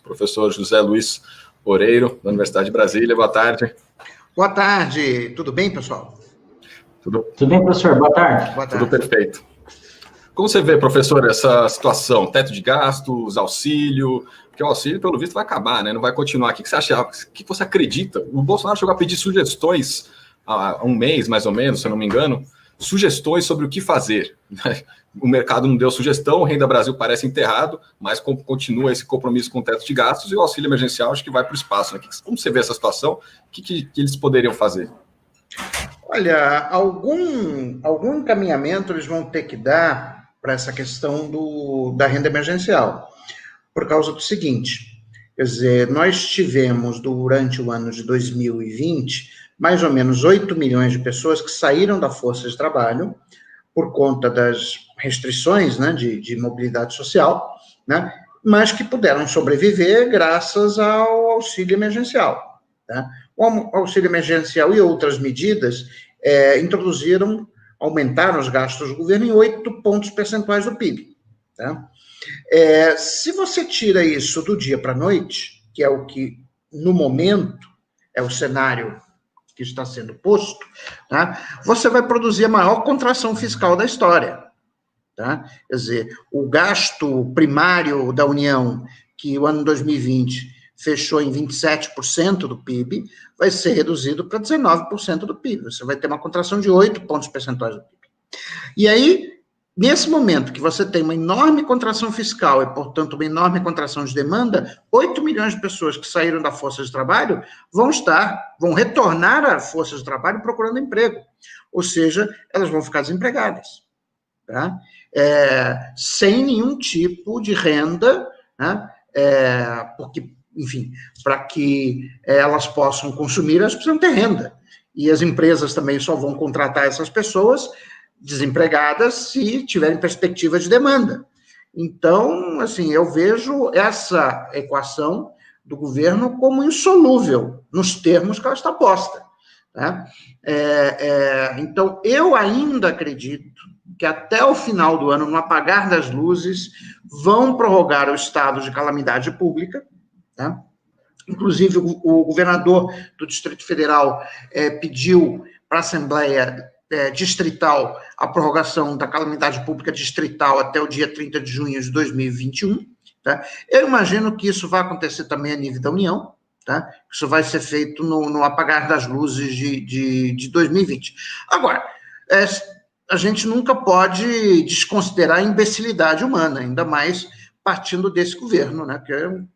Professor José Luiz Oreiro, da Universidade de Brasília. Boa tarde. Boa tarde. Tudo bem, pessoal? Tudo bem, professor? Boa tarde. Boa tarde. Tudo perfeito. Como você vê, professor, essa situação? Teto de gastos, auxílio, porque o auxílio, pelo visto, vai acabar, né? Não vai continuar. O que você acha? O que você acredita? O Bolsonaro chegou a pedir sugestões há um mês, mais ou menos, se eu não me engano, sugestões sobre o que fazer. O mercado não deu sugestão, o Renda Brasil parece enterrado, mas continua esse compromisso com o teto de gastos e o auxílio emergencial acho que vai para o espaço, né? Como você vê essa situação? O que eles poderiam fazer? Olha, algum encaminhamento eles vão ter que dar para essa questão da renda emergencial, por causa do seguinte, quer dizer, nós tivemos durante o ano de 2020 mais ou menos 8 milhões de pessoas que saíram da força de trabalho por conta das restrições, né, de mobilidade social, né, mas que puderam sobreviver graças ao auxílio emergencial. Tá? O auxílio emergencial e outras medidas aumentaram os gastos do governo em 8 pontos percentuais do PIB. Tá? Se você tira isso do dia para a noite, que é o que, no momento, é o cenário que está sendo posto, tá? Você vai produzir a maior contração fiscal da história. Tá? Quer dizer, o gasto primário da União, que o ano 2020 fechou em 27% do PIB, vai ser reduzido para 19% do PIB. Você vai ter uma contração de 8 pontos percentuais do PIB. E aí, nesse momento que você tem uma enorme contração fiscal e, portanto, uma enorme contração de demanda, 8 milhões de pessoas que saíram da força de trabalho vão retornar à força de trabalho procurando emprego. Ou seja, elas vão ficar desempregadas. Tá? Sem nenhum tipo de renda, né? Porque, enfim, para que elas possam consumir, elas precisam ter renda. E as empresas também só vão contratar essas pessoas desempregadas se tiverem perspectiva de demanda. Então, assim, eu vejo essa equação do governo como insolúvel nos termos que ela está posta. Tá? Então, eu ainda acredito que até o final do ano, no apagar das luzes, vão prorrogar o estado de calamidade pública. Tá? Inclusive, o governador do Distrito Federal pediu para a Assembleia Distrital a prorrogação da calamidade pública distrital até o dia 30 de junho de 2021. Tá? Eu imagino que isso vai acontecer também a nível da União. Tá? Isso vai ser feito no apagar das luzes de 2020. Agora, a gente nunca pode desconsiderar a imbecilidade humana, ainda mais partindo desse governo, né? Que é um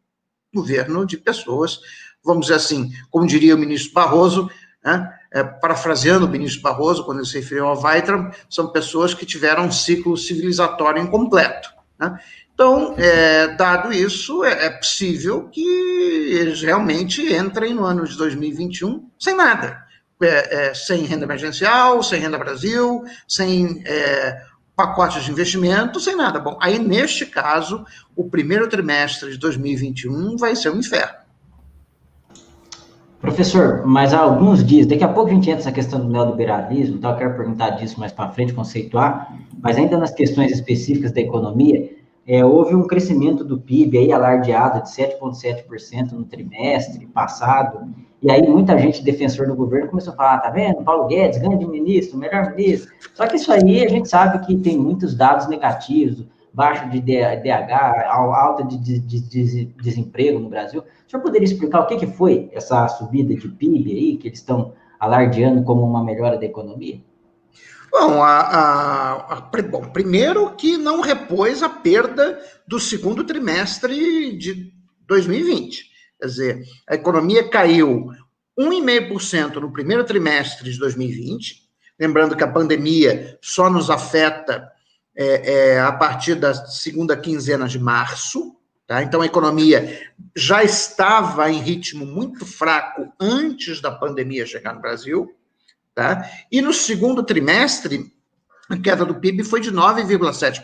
governo de pessoas, vamos dizer assim, como diria o ministro Barroso, né? Parafraseando o ministro Barroso, quando ele se referiu ao Weitram, são pessoas que tiveram um ciclo civilizatório incompleto. Né? Então, dado isso, é possível que eles realmente entrem no ano de 2021 sem nada. Sem renda emergencial, sem Renda Brasil, sem pacotes de investimento, sem nada. Bom, aí, neste caso, o primeiro trimestre de 2021 vai ser um inferno. Professor, mas há alguns dias, daqui a pouco a gente entra nessa questão do neoliberalismo, eu quero perguntar disso mais para frente, conceituar, mas ainda nas questões específicas da economia, houve um crescimento do PIB aí alardeado de 7,7% no trimestre passado, e aí muita gente, defensor do governo, começou a falar, tá vendo, Paulo Guedes, grande ministro, melhor ministro, só que isso aí a gente sabe que tem muitos dados negativos, baixo de DH, alta de desemprego no Brasil. O senhor poderia explicar o que foi essa subida de PIB aí, que eles estão alardeando como uma melhora da economia? Bom, primeiro que não repôs a perda do segundo trimestre de 2020. Quer dizer, a economia caiu 1,5% no primeiro trimestre de 2020, lembrando que a pandemia só nos afeta a partir da segunda quinzena de março, tá? Então a economia já estava em ritmo muito fraco antes da pandemia chegar no Brasil, tá? E no segundo trimestre, a queda do PIB foi de 9,7%.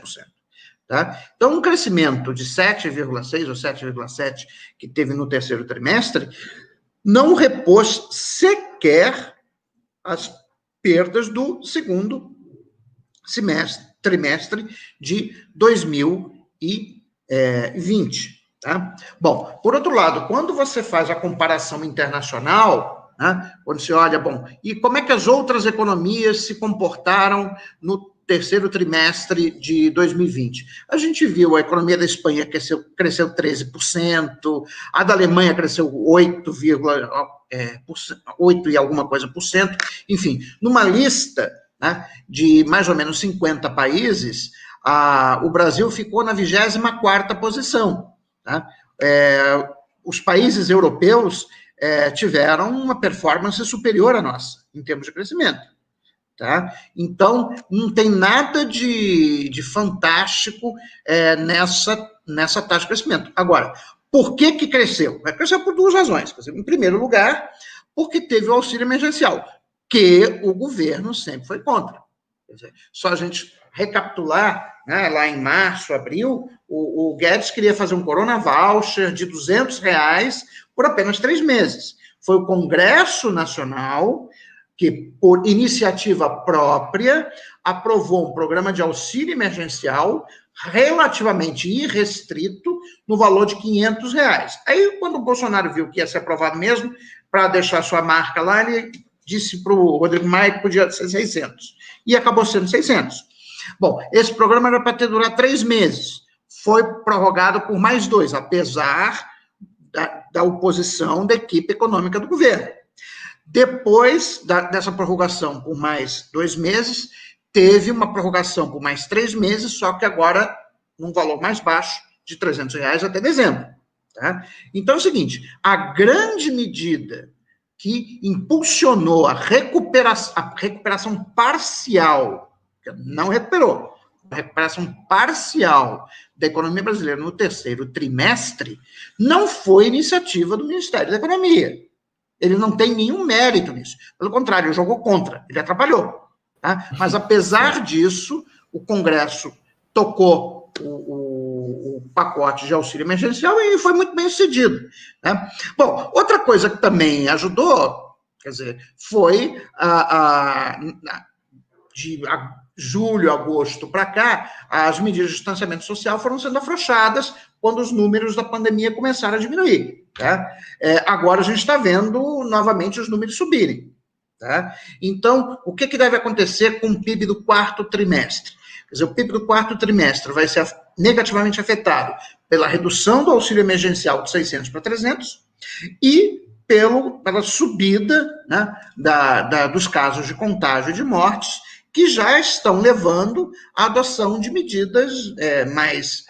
Tá? Então, um crescimento de 7,6% ou 7,7% que teve no terceiro trimestre não repôs sequer as perdas do segundo trimestre de 2020. Tá? Bom, por outro lado, quando você faz a comparação internacional, né, quando você olha, bom, e como é que as outras economias se comportaram no terceiro trimestre de 2020? A gente viu a economia da Espanha cresceu 13%, a da Alemanha cresceu 8 e alguma coisa por cento, enfim, numa lista, né, de mais ou menos 50 países, o Brasil ficou na 24ª posição. Tá? Os países europeus tiveram uma performance superior à nossa, em termos de crescimento. Tá? Então, não tem nada de fantástico nessa taxa de crescimento. Agora, por que cresceu? Cresceu por duas razões. Em primeiro lugar, porque teve o auxílio emergencial, que o governo sempre foi contra. Quer dizer, só a gente recapitular, né, lá em março, abril, o Guedes queria fazer um Corona Voucher de R$200 por apenas 3 meses. Foi o Congresso Nacional que, por iniciativa própria, aprovou um programa de auxílio emergencial relativamente irrestrito, no valor de R$500. Aí, quando o Bolsonaro viu que ia ser aprovado mesmo, para deixar sua marca lá, ele disse para o Rodrigo Maia que podia ser 600. E acabou sendo 600. Bom, esse programa era para ter durado 3 meses. Foi prorrogado por mais 2, apesar da oposição da equipe econômica do governo. Depois dessa prorrogação por mais 2 meses, teve uma prorrogação por mais 3 meses, só que agora num valor mais baixo, de R$300 até dezembro. Tá? Então é o seguinte, a grande medida que impulsionou a recuperação parcial, não recuperou, a recuperação parcial da economia brasileira no terceiro trimestre, não foi iniciativa do Ministério da Economia. Ele não tem nenhum mérito nisso. Pelo contrário, ele jogou contra, ele atrapalhou. Tá? Mas, apesar disso, o Congresso tocou o pacote de auxílio emergencial e foi muito bem sucedido. Né? Bom, outra coisa que também ajudou, quer dizer, foi de julho, agosto para cá, as medidas de distanciamento social foram sendo afrouxadas quando os números da pandemia começaram a diminuir. Tá? Agora a gente está vendo novamente os números subirem. Tá? Então, o que deve acontecer com o PIB do quarto trimestre? Quer dizer, o PIB do quarto trimestre vai ser negativamente afetado pela redução do auxílio emergencial de 600 para 300 e pela subida, né, dos casos de contágio e de mortes, que já estão levando à adoção de medidas mais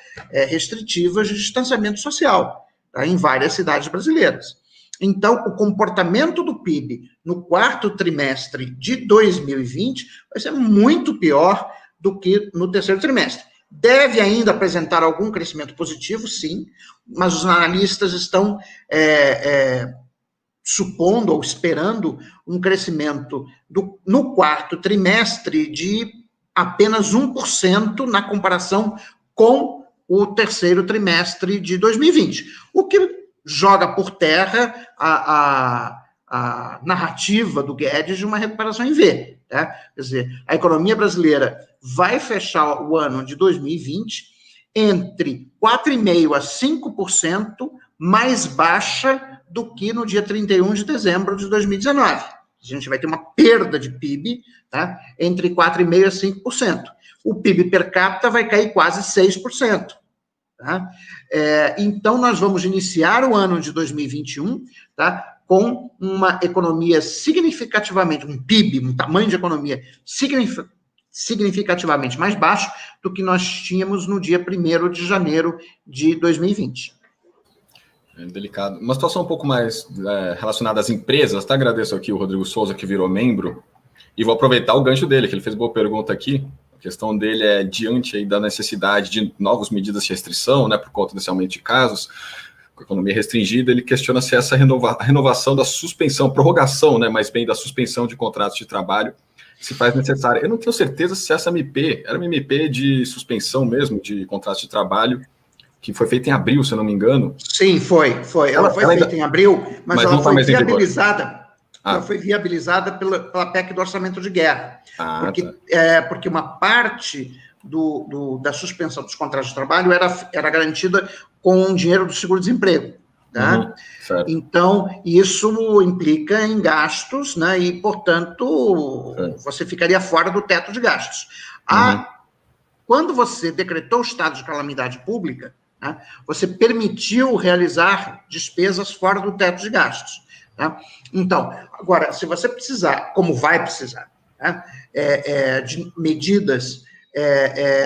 restritivas de distanciamento social, tá, em várias cidades brasileiras. Então, o comportamento do PIB no quarto trimestre de 2020 vai ser muito pior do que no terceiro trimestre. Deve ainda apresentar algum crescimento positivo, sim, mas os analistas estão supondo ou esperando um crescimento no quarto trimestre de apenas 1% na comparação com o terceiro trimestre de 2020, o que joga por terra a narrativa do Guedes de uma recuperação em V. Tá? Quer dizer, a economia brasileira vai fechar o ano de 2020 entre 4,5% a 5% mais baixa do que no dia 31 de dezembro de 2019. A gente vai ter uma perda de PIB, tá, entre 4,5% a 5%. O PIB per capita vai cair quase 6%. Tá? Então, nós vamos iniciar o ano de 2021, tá, com uma economia significativamente, um PIB, um tamanho de economia significativamente mais baixo do que nós tínhamos no dia 1º de janeiro de 2020. É delicado. Uma situação um pouco mais relacionada às empresas, tá? Agradeço aqui o Rodrigo Souza, que virou membro, e vou aproveitar o gancho dele, que ele fez boa pergunta aqui. A questão dele é diante aí da necessidade de novas medidas de restrição, né, por conta desse aumento de casos, com a economia restringida, ele questiona se essa renovação da suspensão, prorrogação, né, mais bem da suspensão de contratos de trabalho, se faz necessária. Eu não tenho certeza se essa MP, era uma MP de suspensão mesmo, de contratos de trabalho, que foi feita em abril, se eu não me engano. Sim, foi. Ela foi feita em abril, mas ela foi viabilizada. Ela foi viabilizada pela PEC do orçamento de guerra. Porque uma parte da suspensão dos contratos de trabalho era garantida com o dinheiro do seguro-desemprego. Tá? Então, isso implica em gastos, né? E, portanto, você ficaria fora do teto de gastos. Quando você decretou o estado de calamidade pública, né, você permitiu realizar despesas fora do teto de gastos. Tá? Então, agora, se você precisar, como vai precisar, né, de medidas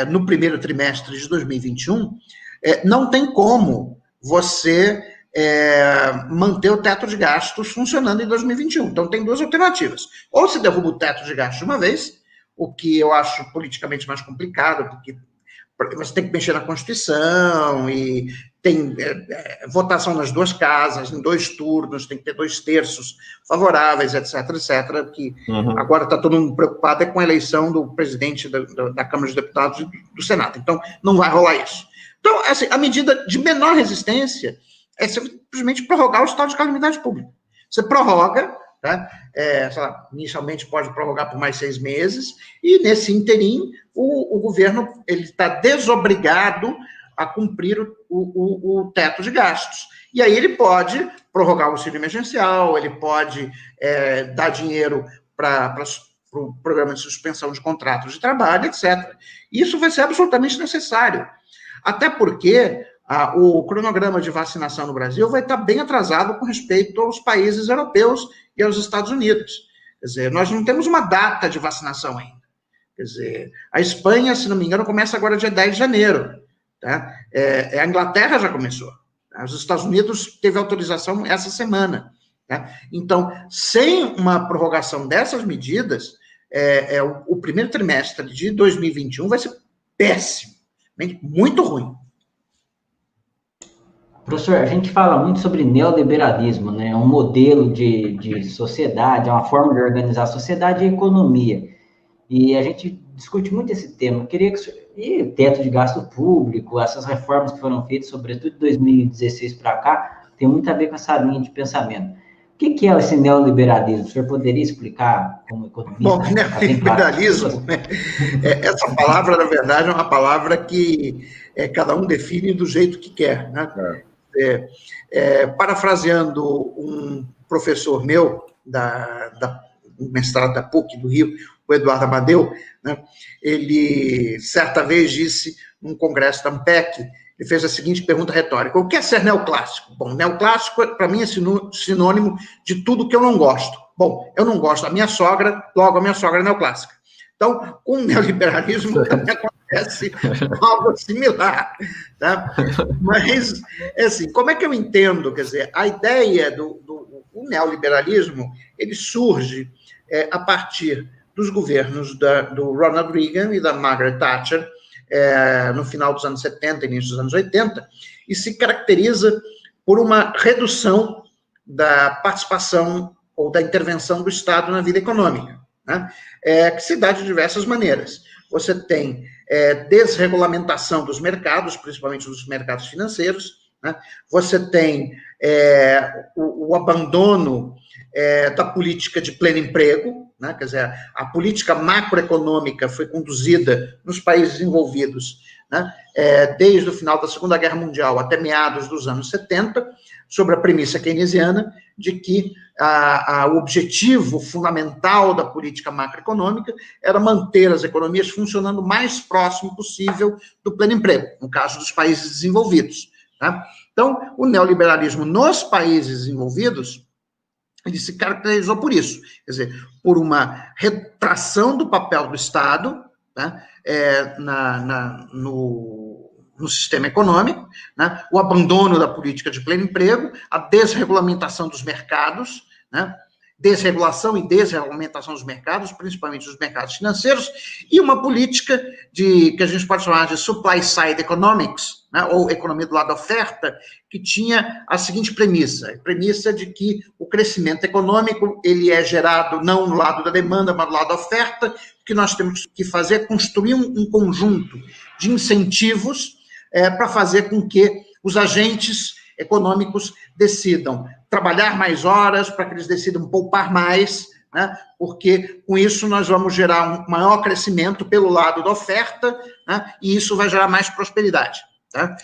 no primeiro trimestre de 2021, não tem como você manter o teto de gastos funcionando em 2021. Então, tem duas alternativas. Ou se derruba o teto de gastos de uma vez, o que eu acho politicamente mais complicado, porque você tem que mexer na Constituição e tem votação nas duas casas, em 2 turnos, tem que ter 2/3 favoráveis, etc., etc., que agora está todo mundo preocupado com a eleição do presidente da Câmara dos Deputados e do Senado. Então, não vai rolar isso. Então, assim, a medida de menor resistência é simplesmente prorrogar o estado de calamidade pública. Você prorroga, tá? Sei lá, inicialmente pode prorrogar por mais 6 meses, e nesse interim, o governo está desobrigado a cumprir o teto de gastos. E aí ele pode prorrogar o auxílio emergencial, ele pode dar dinheiro para o programa de suspensão de contratos de trabalho, etc. Isso vai ser absolutamente necessário. Até porque o cronograma de vacinação no Brasil vai estar bem atrasado com respeito aos países europeus e aos Estados Unidos. Quer dizer, nós não temos uma data de vacinação ainda. Quer dizer, a Espanha, se não me engano, começa agora dia 10 de janeiro. Tá? A Inglaterra já começou. Tá? Os Estados Unidos teve autorização essa semana. Tá? Então, sem uma prorrogação dessas medidas, o primeiro trimestre de 2021 vai ser péssimo, muito ruim. Professor, a gente fala muito sobre neoliberalismo, né? É um modelo de sociedade, é uma forma de organizar a sociedade e a economia. E a gente discute muito esse tema. Eu queria que o senhor... E teto de gasto público, essas reformas que foram feitas, sobretudo de 2016 para cá, tem muito a ver com essa linha de pensamento. O que é esse neoliberalismo? O senhor poderia explicar como economista? Bom, neoliberalismo, essa palavra, na verdade, é uma palavra que cada um define do jeito que quer, né? Parafraseando um professor meu, do mestrado da PUC do Rio, o Eduardo Amadeu, né, ele certa vez disse, num congresso da ANPEC, ele fez a seguinte pergunta retórica: o que é ser neoclássico? Bom, neoclássico, para mim, é sinônimo de tudo que eu não gosto. Bom, eu não gosto da minha sogra, logo a minha sogra é neoclássica. Então, com o neoliberalismo também acontece algo similar. Tá? Mas, assim, como é que eu entendo? Quer dizer, a ideia do neoliberalismo, ele surge a partir dos governos do Ronald Reagan e da Margaret Thatcher, no final dos anos 70, início dos anos 80, e se caracteriza por uma redução da participação ou da intervenção do Estado na vida econômica, né? Que se dá de diversas maneiras. Você tem desregulamentação dos mercados, principalmente dos mercados financeiros, né? Você tem o abandono da política de pleno emprego, né? Quer dizer, a política macroeconômica foi conduzida nos países envolvidos, né? Desde o final da Segunda Guerra Mundial até meados dos anos 70, sobre a premissa keynesiana de que o objetivo fundamental da política macroeconômica era manter as economias funcionando o mais próximo possível do pleno emprego, no caso dos países desenvolvidos. Tá? Então, o neoliberalismo nos países desenvolvidos, ele se caracterizou por isso, quer dizer, por uma retração do papel do Estado, tá? No sistema econômico, né? O abandono da política de pleno emprego, a desregulamentação dos mercados, né? Desregulação e desregulamentação dos mercados, principalmente dos mercados financeiros, e uma política que a gente pode chamar de supply side economics, né, ou economia do lado da oferta, que tinha a seguinte premissa, a premissa de que o crescimento econômico ele é gerado não no lado da demanda, mas do lado da oferta. O que nós temos que fazer é construir um conjunto de incentivos para fazer com que os agentes econômicos decidam trabalhar mais horas, para que eles decidam poupar mais, né? Porque com isso nós vamos gerar um maior crescimento pelo lado da oferta, né? E isso vai gerar mais prosperidade. Tá?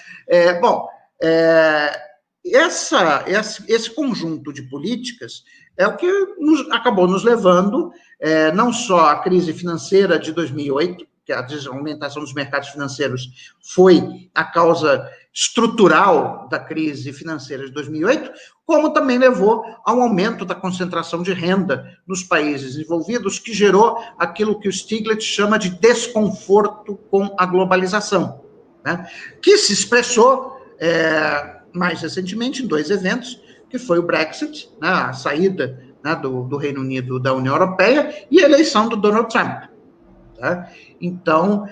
Esse conjunto de políticas é o que acabou nos levando não só à crise financeira de 2008, que a desaumentação dos mercados financeiros foi a causa estrutural da crise financeira de 2008, como também levou ao aumento da concentração de renda nos países desenvolvidos, que gerou aquilo que o Stiglitz chama de desconforto com a globalização, né? Que se expressou mais recentemente em 2 eventos, que foi o Brexit, né, a saída, né, do Reino Unido da União Europeia, e a eleição do Donald Trump. Tá? Então,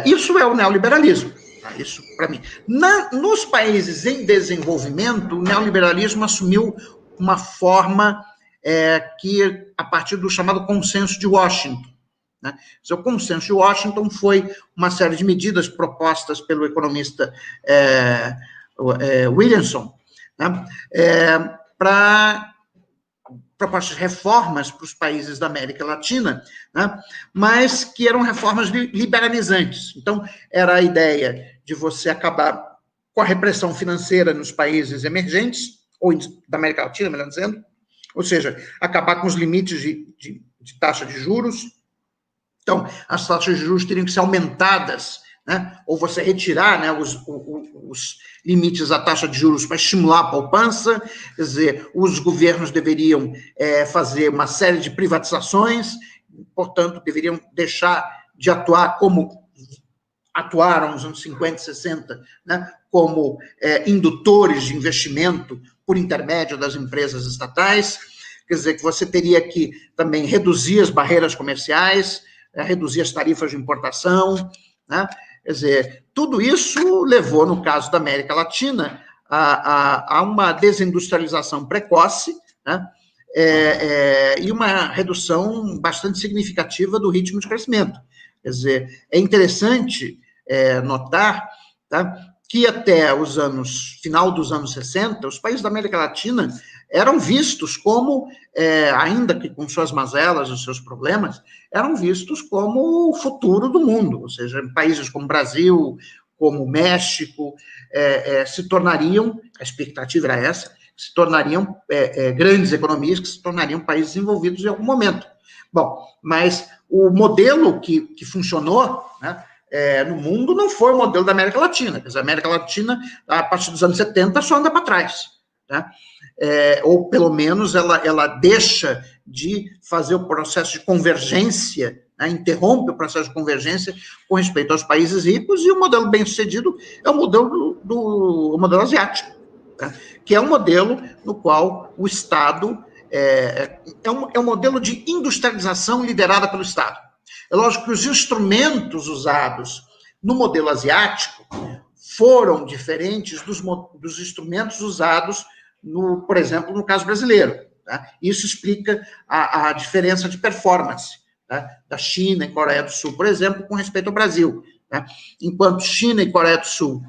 isso é o neoliberalismo. Tá? Isso, para mim. Nos países em desenvolvimento, o neoliberalismo assumiu uma forma que, a partir do chamado consenso de Washington. Né? Seu consenso de Washington foi uma série de medidas propostas pelo economista Williamson, né? Para propostas de reformas para os países da América Latina, né? Mas que eram reformas liberalizantes. Então, era a ideia de você acabar com a repressão financeira nos países emergentes, ou da América Latina, melhor dizendo, ou seja, acabar com os limites de taxa de juros. Então, as taxas de juros teriam que ser aumentadas, né? Ou você retirar, né, os limites da taxa de juros para estimular a poupança. Quer dizer, os governos deveriam fazer uma série de privatizações, portanto, deveriam deixar de atuar como atuaram nos anos 50 e 60, né, como indutores de investimento por intermédio das empresas estatais. Quer dizer, que você teria que também reduzir as barreiras comerciais, reduzir as tarifas de importação, né? Quer dizer, tudo isso levou, no caso da América Latina, a uma desindustrialização precoce, né? E uma redução bastante significativa do ritmo de crescimento. Quer dizer, é interessante notar, tá, que até final dos anos 60, os países da América Latina eram vistos como, ainda que com suas mazelas e seus problemas, eram vistos como o futuro do mundo, ou seja, países como Brasil, como México, se tornariam, a expectativa era essa, se tornariam grandes economias, que se tornariam países desenvolvidos em algum momento. Bom, mas o modelo que funcionou, né, no mundo não foi o modelo da América Latina. Quer dizer, a América Latina, a partir dos anos 70, só anda para trás. Né? Ou, pelo menos, ela deixa de fazer o processo de convergência, né? Interrompe o processo de convergência com respeito aos países ricos, e o modelo bem-sucedido é o modelo o modelo asiático, né? Que é um modelo no qual o Estado é um modelo de industrialização liderada pelo Estado. É lógico que os instrumentos usados no modelo asiático foram diferentes dos instrumentos usados, por exemplo, no caso brasileiro. Tá? Isso explica a diferença de performance, tá, da China e Coreia do Sul, por exemplo, com respeito ao Brasil. Tá? Enquanto China e Coreia do Sul,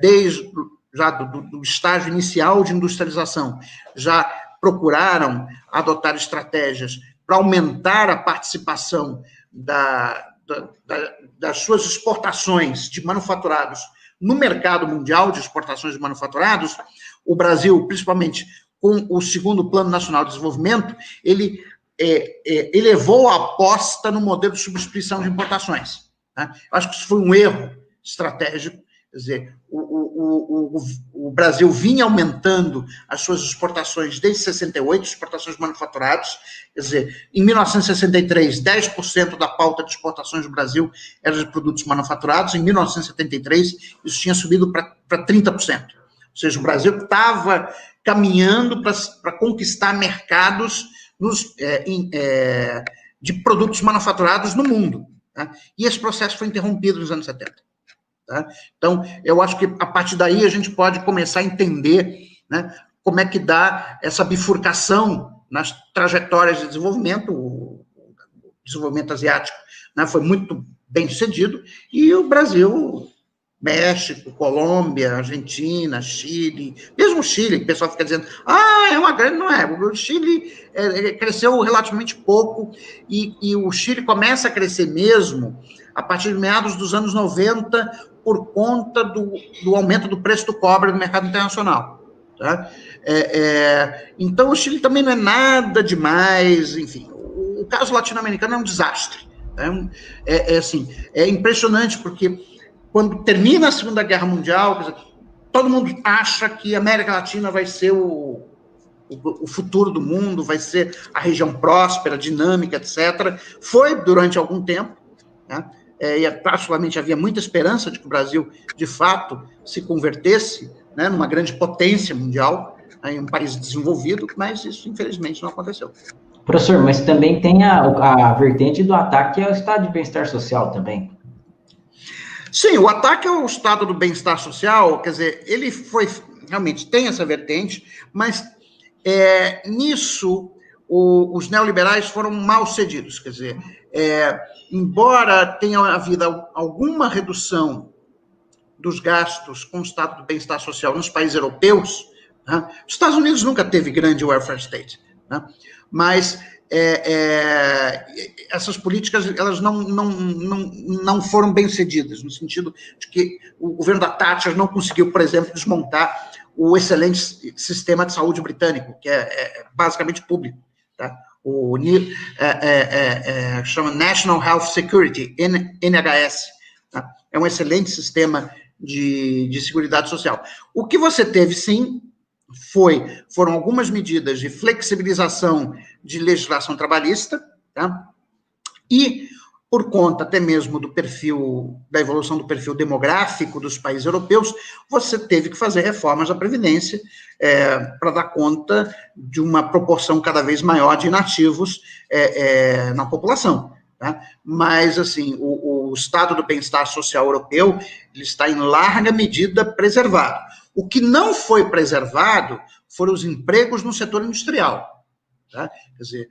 desde já do estágio inicial de industrialização, já procuraram adotar estratégias para aumentar a participação das suas exportações de manufaturados no mercado mundial de exportações de manufaturados. O Brasil, principalmente com o segundo Plano Nacional de Desenvolvimento, ele elevou a aposta no modelo de substituição de importações. Né? Eu acho que isso foi um erro estratégico. Quer dizer, o Brasil vinha aumentando as suas exportações desde 68, exportações de manufaturados. Quer dizer, em 1963, 10% da pauta de exportações do Brasil era de produtos manufaturados. Em 1973, isso tinha subido para 30%. Ou seja, o Brasil estava caminhando para conquistar mercados de produtos manufaturados no mundo. Tá? E esse processo foi interrompido nos anos 70. Tá? Então, eu acho que a partir daí a gente pode começar a entender, né, como é que dá essa bifurcação nas trajetórias de desenvolvimento. O desenvolvimento asiático, né, foi muito bem sucedido, e o Brasil, México, Colômbia, Argentina, Chile, mesmo o Chile, o pessoal fica dizendo, é uma grande, não é, o Chile cresceu relativamente pouco, e o Chile começa a crescer mesmo a partir de meados dos anos 90, por conta do aumento do preço do cobre no mercado internacional. Tá? Então, o Chile também não é nada demais, enfim. O caso latino-americano é um desastre. É impressionante, porque quando termina a Segunda Guerra Mundial, quer dizer, todo mundo acha que a América Latina vai ser o futuro do mundo, vai ser a região próspera, dinâmica, etc. Foi durante algum tempo, né? E particularmente havia muita esperança de que o Brasil, de fato, se convertesse, né, numa grande potência mundial, né, em um país desenvolvido, mas isso, infelizmente, não aconteceu. Professor, mas também tem a vertente do ataque ao estado de bem-estar social também. Sim, o ataque ao estado do bem-estar social, quer dizer, ele realmente tem essa vertente, mas nisso os neoliberais foram mal cedidos, quer dizer, embora tenha havido alguma redução dos gastos com o estado do bem-estar social nos países europeus, né, os Estados Unidos nunca teve grande welfare state, né, mas essas políticas elas não foram bem cedidas, no sentido de que o governo da Thatcher não conseguiu, por exemplo, desmontar o excelente sistema de saúde britânico, que é basicamente público, tá? Chama National Health Security, NHS, tá? É um excelente sistema de seguridade social. O que você teve, sim, foram algumas medidas de flexibilização de legislação trabalhista, tá? E, por conta até mesmo da evolução do perfil demográfico dos países europeus, você teve que fazer reformas da Previdência para dar conta de uma proporção cada vez maior de inativos na população. Tá? Mas, assim, o estado do bem-estar social europeu ele está, em larga medida, preservado. O que não foi preservado foram os empregos no setor industrial. Tá? Quer dizer,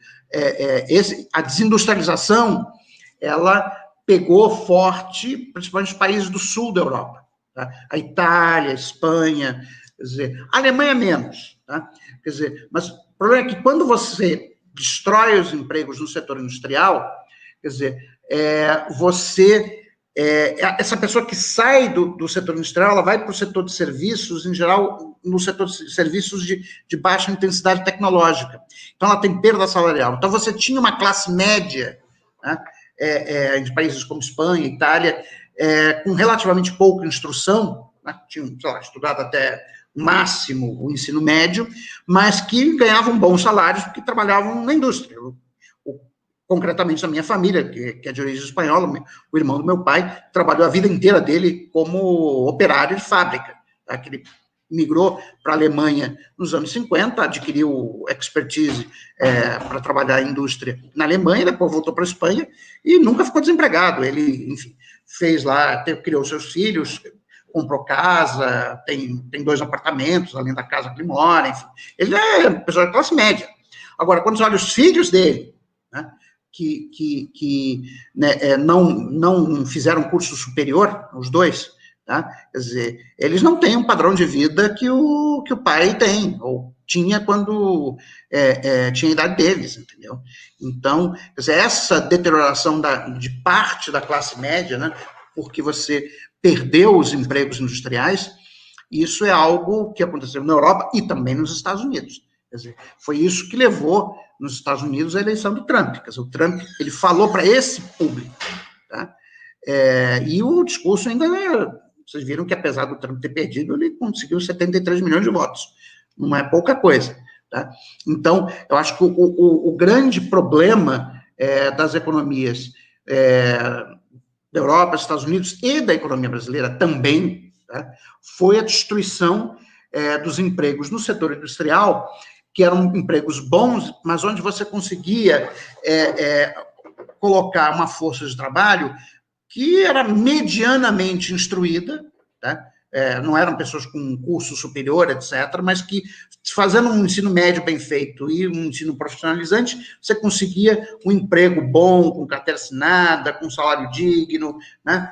a desindustrialização ela pegou forte, principalmente os países do sul da Europa. Tá? A Itália, a Espanha, quer dizer, a Alemanha menos. Tá? Quer dizer, mas o problema é que quando você destrói os empregos no setor industrial, quer dizer, essa pessoa que sai do setor industrial, ela vai para o setor de serviços, em geral, no setor de serviços de baixa intensidade tecnológica. Então, ela tem perda salarial. Então, você tinha uma classe média, né, em países como Espanha, Itália, com relativamente pouca instrução, né, tinham, sei lá, estudado até o máximo o ensino médio, mas que ganhavam bons salários porque trabalhavam na indústria. Concretamente, na minha família, que é de origem espanhola, o irmão do meu pai trabalhou a vida inteira dele como operário de fábrica. Tá? Que ele migrou para a Alemanha nos anos 50, adquiriu expertise para trabalhar em indústria na Alemanha, depois voltou para a Espanha e nunca ficou desempregado. Ele, enfim, fez lá, criou seus filhos, comprou casa, tem 2 apartamentos, além da casa que ele mora, enfim. Ele é pessoa de classe média. Agora, quando você olha os filhos dele, né, que não fizeram curso superior, os 2, tá? Quer dizer, eles não têm um padrão de vida que o pai tem, ou tinha quando tinha a idade deles, entendeu? Então, quer dizer, essa deterioração de parte da classe média, né, porque você perdeu os empregos industriais, isso é algo que aconteceu na Europa e também nos Estados Unidos. Quer dizer, foi isso que levou nos Estados Unidos a eleição do Trump. Quer dizer, o Trump ele falou para esse público. Tá? E o discurso ainda vocês viram que, apesar do Trump ter perdido, ele conseguiu 73 milhões de votos. Não é pouca coisa. Tá? Então, eu acho que o grande problema das economias da Europa, dos Estados Unidos e da economia brasileira também, tá? Foi a destruição dos empregos no setor industrial, que eram empregos bons, mas onde você conseguia colocar uma força de trabalho que era medianamente instruída, tá? Não eram pessoas com curso superior, etc., mas que, fazendo um ensino médio bem feito e um ensino profissionalizante, você conseguia um emprego bom, com carteira assinada, com salário digno, né?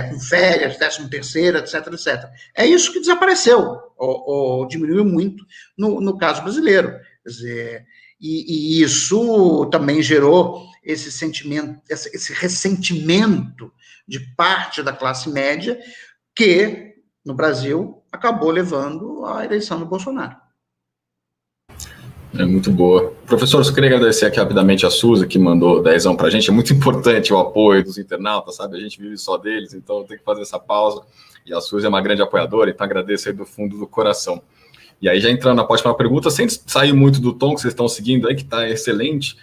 Com férias, 13º, etc., etc. É isso que desapareceu, ou diminuiu muito no caso brasileiro. Quer dizer, E isso também gerou esse sentimento, esse ressentimento de parte da classe média, que, no Brasil, acabou levando à eleição do Bolsonaro. É muito boa. Professor, eu queria agradecer aqui rapidamente a Suzy, que mandou 10 para a gente. É muito importante o apoio dos internautas, sabe? A gente vive só deles, então tem que fazer essa pausa. E a Suzy é uma grande apoiadora, então agradeço aí do fundo do coração. E aí, já entrando na próxima pergunta, sem sair muito do tom que vocês estão seguindo aí, que está excelente,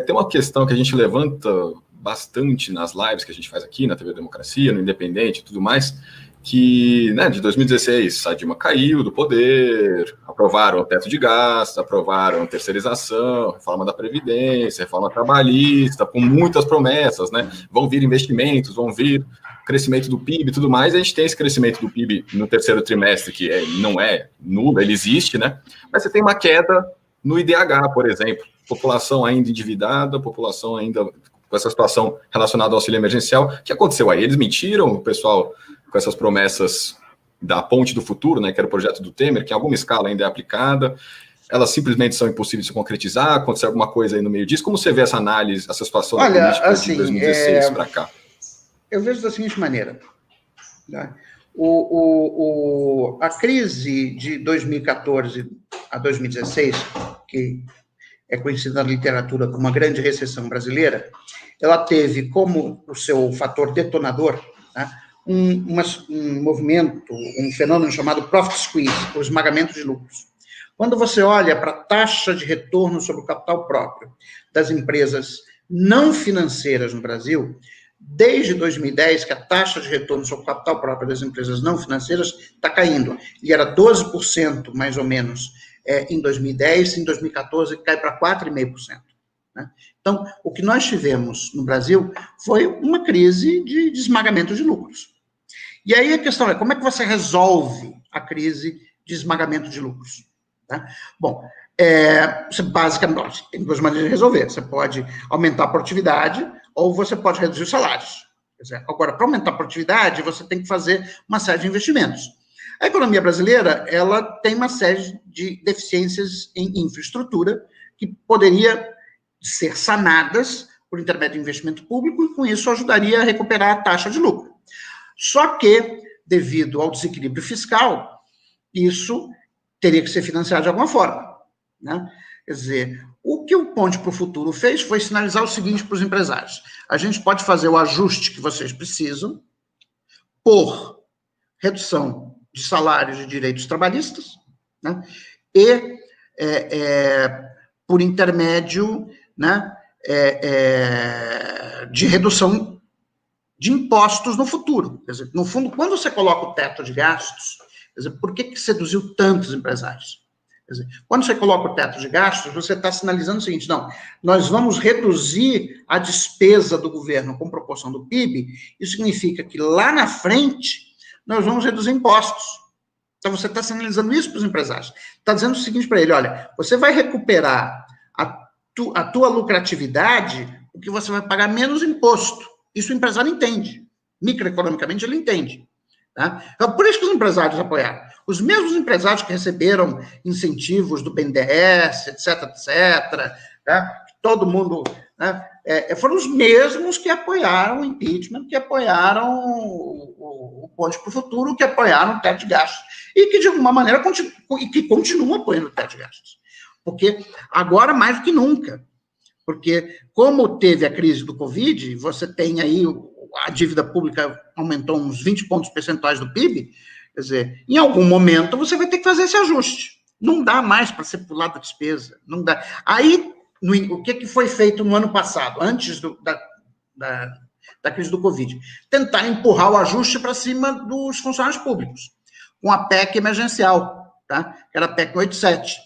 tem uma questão que a gente levanta bastante nas lives que a gente faz aqui na TV Democracia, no Independente e tudo mais, que, né, de 2016, a Dilma caiu do poder, aprovaram o teto de gastos, aprovaram terceirização, reforma da Previdência, reforma trabalhista, com muitas promessas, né? Vão vir investimentos, vão vir crescimento do PIB e tudo mais. A gente tem esse crescimento do PIB no terceiro trimestre, que não é nulo, ele existe, né? Mas você tem uma queda no IDH, por exemplo. População ainda endividada, população ainda com essa situação relacionada ao auxílio emergencial. O que aconteceu aí? Eles mentiram, o pessoal, com essas promessas da Ponte do Futuro, né, que era o projeto do Temer, que em alguma escala ainda é aplicada, elas simplesmente são impossíveis de se concretizar, aconteceu alguma coisa aí no meio disso. Como você vê essa análise, essa situação da política assim, de 2016 para cá? Eu vejo da seguinte maneira, né? A crise de 2014 a 2016, que é conhecida na literatura como a grande recessão brasileira, ela teve como o seu fator detonador, né, um movimento, um fenômeno chamado profit squeeze, o esmagamento de lucros. Quando você olha para a taxa de retorno sobre o capital próprio das empresas não financeiras no Brasil, desde 2010, que a taxa de retorno sobre o capital próprio das empresas não financeiras está caindo. E era 12%, mais ou menos, em 2010, em 2014 cai para 4,5%. Né? Então, o que nós tivemos no Brasil foi uma crise de esmagamento de lucros. E aí a questão é, como é que você resolve a crise de esmagamento de lucros? Tá? Bom, você basicamente tem duas maneiras de resolver. Você pode aumentar a produtividade ou você pode reduzir os salários. Quer dizer, agora, para aumentar a produtividade, você tem que fazer uma série de investimentos. A economia brasileira, ela tem uma série de deficiências em infraestrutura que poderia ser sanadas por intermédio de investimento público e, com isso, ajudaria a recuperar a taxa de lucro. Só que, devido ao desequilíbrio fiscal, isso teria que ser financiado de alguma forma, né? Quer dizer, o que o Ponte para o Futuro fez foi sinalizar o seguinte para os empresários: a gente pode fazer o ajuste que vocês precisam por redução de salários e direitos trabalhistas, né? E por intermédio, né, de redução de impostos no futuro. Quer dizer, no fundo, quando você coloca o teto de gastos, quer dizer, por que seduziu tantos empresários? Quer dizer, quando você coloca o teto de gastos, você está sinalizando o seguinte: não, nós vamos reduzir a despesa do governo com proporção do PIB, isso significa que lá na frente nós vamos reduzir impostos. Então você está sinalizando isso para os empresários. Está dizendo o seguinte para ele: olha, você vai recuperar a tua lucratividade, porque você vai pagar menos imposto. Isso o empresário entende. Microeconomicamente ele entende. Tá? Então, por isso que os empresários apoiaram. Os mesmos empresários que receberam incentivos do BNDES, etc., tá? Todo mundo, né, foram os mesmos que apoiaram o impeachment, que apoiaram o Ponte para o Futuro, que apoiaram o teto de gastos, e que, de alguma maneira, continuam apoiando o teto de gastos. Porque agora, mais do que nunca, porque como teve a crise do Covid, você tem aí a dívida pública aumentou uns 20 pontos percentuais do PIB, quer dizer, em algum momento você vai ter que fazer esse ajuste. Não dá mais para ser pular da despesa, não dá. Aí, o que foi feito no ano passado, antes da crise do Covid? Tentar empurrar o ajuste para cima dos funcionários públicos, com a PEC emergencial, tá? Que era a PEC 87,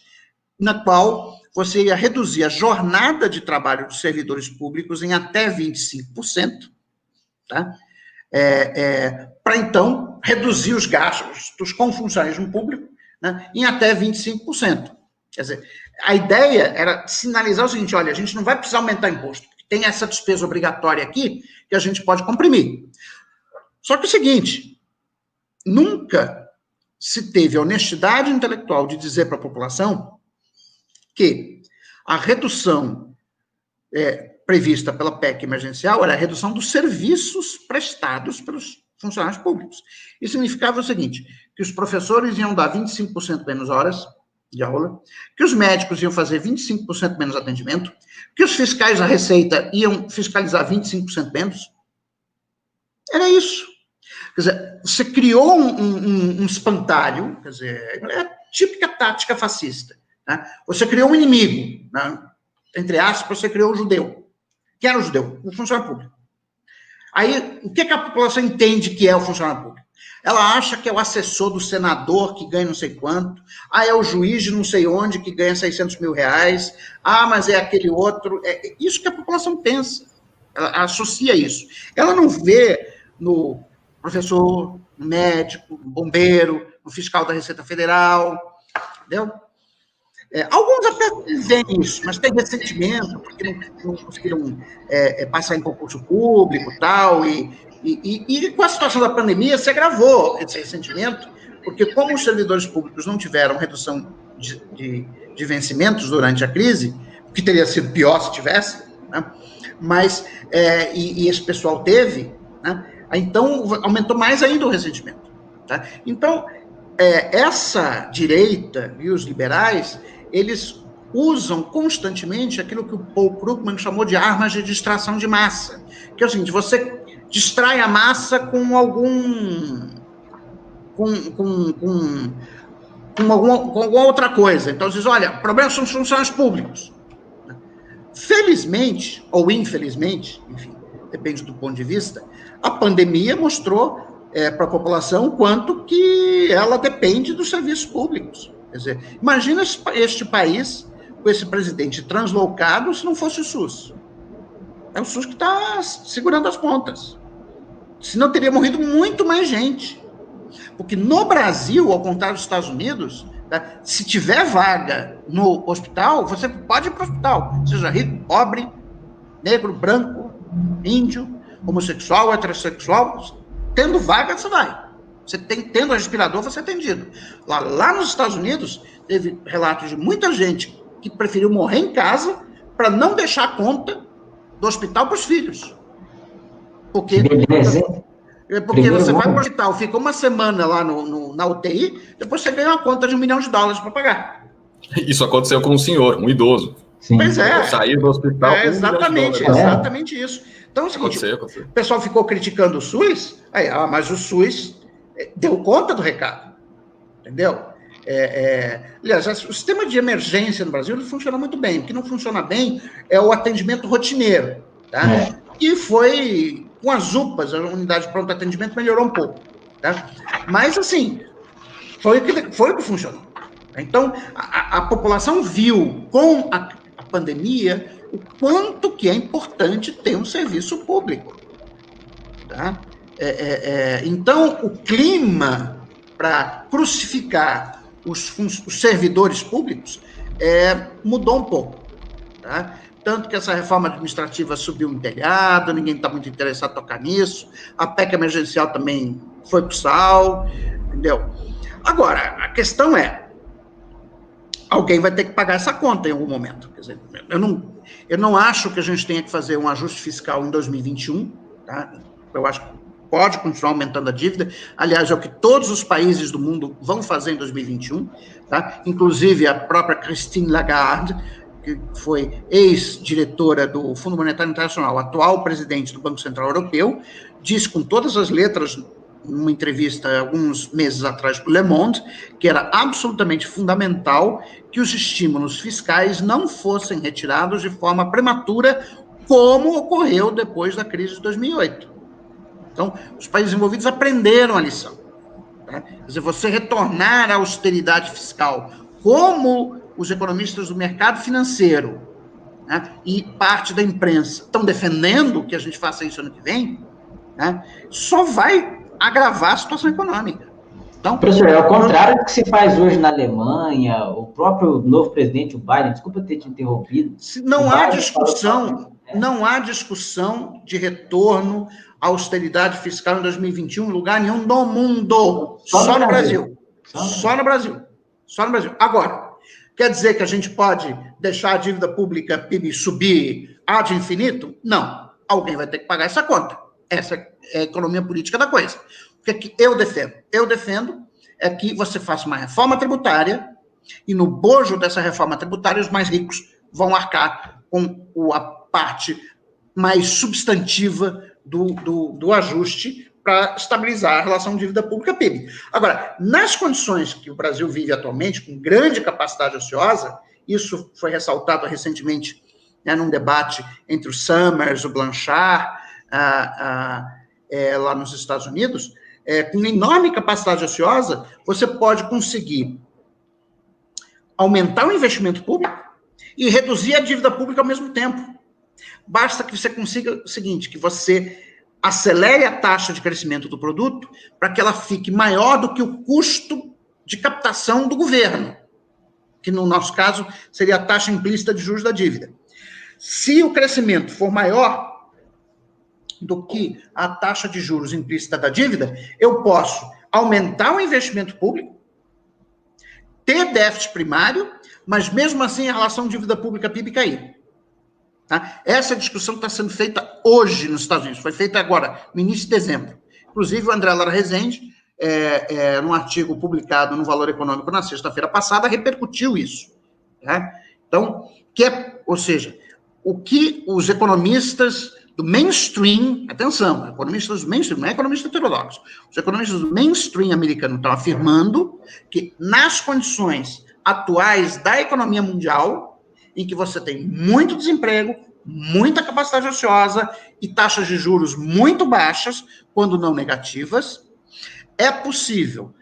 na qual você ia reduzir a jornada de trabalho dos servidores públicos em até 25%, tá? Para, então, reduzir os gastos com o funcionalismo público, né, em até 25%. Quer dizer, a ideia era sinalizar o seguinte: olha, a gente não vai precisar aumentar imposto, porque tem essa despesa obrigatória aqui que a gente pode comprimir. Só que é o seguinte: nunca se teve a honestidade intelectual de dizer para a população que A redução prevista pela PEC emergencial era a redução dos serviços prestados pelos funcionários públicos. Isso significava o seguinte, que os professores iam dar 25% menos horas de aula, que os médicos iam fazer 25% menos atendimento, que os fiscais da Receita iam fiscalizar 25% menos. Era isso. Quer dizer, você criou um espantalho, quer dizer, é a típica tática fascista. Né? Você criou um inimigo, né? Entre aspas, você criou o judeu. Quem era o judeu? O funcionário público. Aí, o que a população entende que é o funcionário público? Ela acha que é o assessor do senador que ganha não sei quanto, é o juiz de não sei onde que ganha 600 mil reais, mas é aquele outro. É isso que a população pensa. Ela associa isso. Ela não vê no professor, no médico, no bombeiro, no fiscal da Receita Federal, entendeu? Alguns até veem isso, mas tem ressentimento, porque não conseguiram passar em concurso público e tal, e com a situação da pandemia se agravou esse ressentimento, porque como os servidores públicos não tiveram redução de vencimentos durante a crise, o que teria sido pior se tivesse, né? Mas, e esse pessoal teve, né? Então aumentou mais ainda o ressentimento. Tá? Então, essa direita e os liberais, eles usam constantemente aquilo que o Paul Krugman chamou de armas de distração de massa, que é o seguinte, você distrai a massa com alguma outra coisa. Então, diz, olha, o problema são os funcionários públicos. Felizmente, ou infelizmente, enfim, depende do ponto de vista, a pandemia mostrou para a população o quanto que ela depende dos serviços públicos. Quer dizer, imagina este país com esse presidente translocado se não fosse o SUS. É o SUS que está segurando as pontas. Senão teria morrido muito mais gente. Porque no Brasil, ao contrário dos Estados Unidos, tá, se tiver vaga no hospital, você pode ir para o hospital. Seja rico, pobre, negro, branco, índio, homossexual, heterossexual, tendo vaga, você vai. Você tendo respirador, você é atendido. Lá nos Estados Unidos, teve relatos de muita gente que preferiu morrer em casa para não deixar a conta do hospital para os filhos. Porque você vai para o hospital, fica uma semana lá na UTI, depois você ganha uma conta de $1 milhão para pagar. Isso aconteceu com um senhor, um idoso. Sim. Pois é. Sair do hospital com exatamente isso. Então, é o seguinte, aconteceu. O pessoal ficou criticando o SUS, mas o SUS deu conta do recado, entendeu? Aliás, o sistema de emergência no Brasil funciona muito bem. O que não funciona bem é o atendimento rotineiro, tá? E foi com as UPAs, a unidade de pronto atendimento melhorou um pouco, tá? Mas, assim, foi o que funcionou. Então, a população viu com a pandemia o quanto que é importante ter um serviço público, tá? Então, o clima para crucificar os servidores públicos mudou um pouco, tá? Tanto que essa reforma administrativa subiu no telhado, ninguém está muito interessado em tocar nisso, a PEC emergencial também foi pro sal, entendeu? Agora, a questão alguém vai ter que pagar essa conta em algum momento. Quer dizer, eu não acho que a gente tenha que fazer um ajuste fiscal em 2021, tá? Eu acho que pode continuar aumentando a dívida. Aliás, é o que todos os países do mundo vão fazer em 2021, tá? Inclusive a própria Christine Lagarde, que foi ex-diretora do Fundo Monetário Internacional, atual presidente do Banco Central Europeu, disse com todas as letras, numa entrevista alguns meses atrás para o Le Monde, que era absolutamente fundamental que os estímulos fiscais não fossem retirados de forma prematura, como ocorreu depois da crise de 2008. Então, os países envolvidos aprenderam a lição. Tá? Quer dizer, você retornar à austeridade fiscal, como os economistas do mercado financeiro, né, e parte da imprensa estão defendendo que a gente faça isso ano que vem, né, só vai agravar a situação econômica. Então, professor, é o contrário do que se faz hoje na Alemanha, o próprio novo presidente, o Biden, desculpa ter te interrompido. Não há discussão de retorno à austeridade fiscal em 2021 em lugar nenhum no mundo. Só no Brasil. Só no Brasil. Agora, Quer dizer que a gente pode deixar a dívida pública PIB subir ad infinito? Não. Alguém vai ter que pagar essa conta. Essa é a economia política da coisa. O que é que eu defendo? Eu defendo é que você faça uma reforma tributária e no bojo dessa reforma tributária os mais ricos vão arcar com a parte mais substantiva do ajuste para estabilizar a relação dívida pública-PIB. Agora, nas condições que o Brasil vive atualmente, com grande capacidade ociosa, isso foi ressaltado recentemente, né, num debate entre o Summers, o Blanchard, lá nos Estados Unidos, com enorme capacidade ociosa, você pode conseguir aumentar o investimento público e reduzir a dívida pública ao mesmo tempo. Basta que você consiga o seguinte, que você acelere a taxa de crescimento do produto para que ela fique maior do que o custo de captação do governo, que no nosso caso seria a taxa implícita de juros da dívida. Se o crescimento for maior do que a taxa de juros implícita da dívida, eu posso aumentar o investimento público, ter déficit primário, mas mesmo assim a relação dívida pública-PIB cair. Tá? Essa discussão está sendo feita hoje nos Estados Unidos, foi feita agora, no início de dezembro. Inclusive, o André Lara Rezende, num artigo publicado no Valor Econômico na sexta-feira passada, repercutiu isso. Tá? Então, ou seja, o que os economistas do mainstream, atenção, economistas do mainstream, não é economista heterodoxo, os economistas do mainstream americano estão afirmando que, nas condições atuais da economia mundial, em que você tem muito desemprego, muita capacidade ociosa e taxas de juros muito baixas, quando não negativas, é possível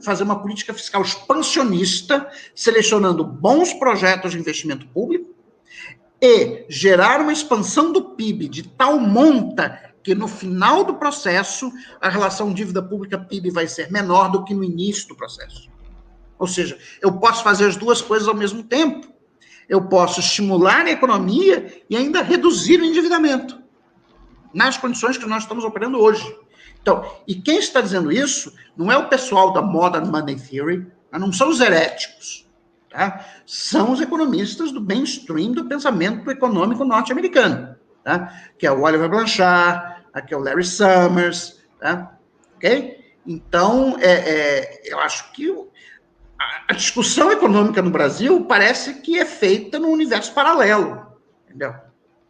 fazer uma política fiscal expansionista, selecionando bons projetos de investimento público e gerar uma expansão do PIB de tal monta que no final do processo a relação dívida pública-PIB vai ser menor do que no início do processo. Ou seja, eu posso fazer as duas coisas ao mesmo tempo. Eu posso estimular a economia e ainda reduzir o endividamento, nas condições que nós estamos operando hoje. Então, e quem está dizendo isso não é o pessoal da Modern Money Theory, não são os heréticos, tá? São os economistas do mainstream do pensamento econômico norte-americano, tá? Que é o Oliver Blanchard, que é o Larry Summers, tá? Ok? Então, eu acho que a discussão econômica no Brasil parece que é feita num universo paralelo, entendeu?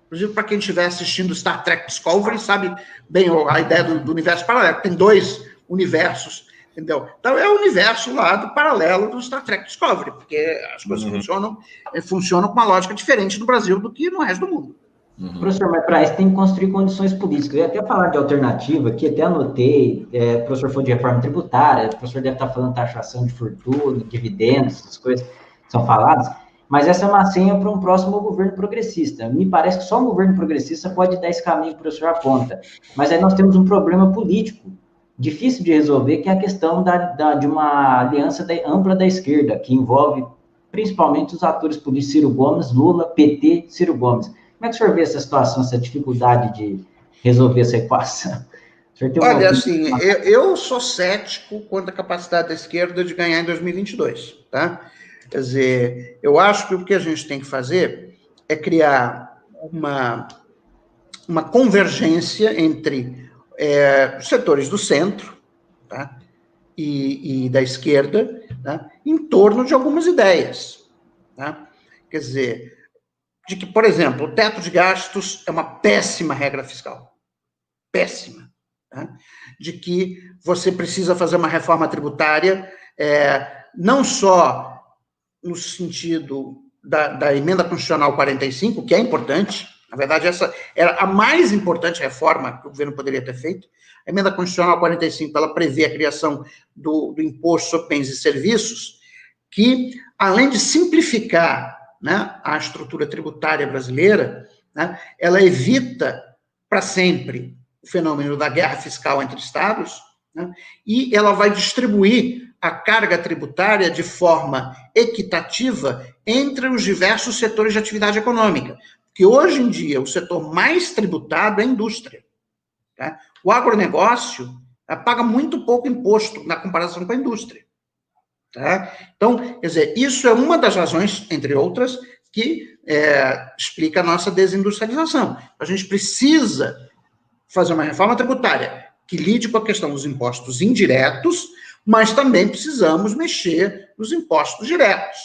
Inclusive, para quem estiver assistindo Star Trek Discovery, sabe bem a ideia do universo paralelo. Tem dois universos, entendeu? Então, é o universo lá do paralelo do Star Trek Discovery, porque as coisas funcionam com uma lógica diferente no Brasil do que no resto do mundo. Professor, mas para isso tem que construir condições políticas. Eu ia até falar de alternativa, aqui até anotei, o professor falou de reforma tributária, o professor deve estar falando de taxação de fortuna, dividendos, essas coisas que são faladas, mas essa é uma senha para um próximo governo progressista. Me parece que só um governo progressista pode dar esse caminho que o professor aponta. Mas aí nós temos um problema político difícil de resolver, que é a questão de uma aliança ampla da esquerda, que envolve principalmente os atores políticos Ciro Gomes, Lula, PT, Ciro Gomes. Como é que o senhor vê essa situação, essa dificuldade de resolver essa equação? Olha, assim, eu sou cético quanto à capacidade da esquerda de ganhar em 2022, tá? Quer dizer, eu acho que o que a gente tem que fazer é criar uma convergência entre os setores do centro, tá? E da esquerda, tá? Em torno de algumas ideias, tá? Quer dizer, de que, por exemplo, o teto de gastos é uma péssima regra fiscal. Péssima. Tá? De que você precisa fazer uma reforma tributária, não só no sentido da emenda constitucional 45, que é importante, na verdade, essa era a mais importante reforma que o governo poderia ter feito. A emenda constitucional 45, ela prevê a criação do imposto sobre bens e serviços, que, além de simplificar, né, a estrutura tributária brasileira, né, ela evita para sempre o fenômeno da guerra fiscal entre estados, né, e ela vai distribuir a carga tributária de forma equitativa entre os diversos setores de atividade econômica, porque hoje em dia o setor mais tributado é a indústria. Tá? O agronegócio paga muito pouco imposto na comparação com a indústria. Tá? Então, quer dizer, isso é uma das razões, entre outras, que explica a nossa desindustrialização. A gente precisa fazer uma reforma tributária que lide com a questão dos impostos indiretos, mas também precisamos mexer nos impostos diretos.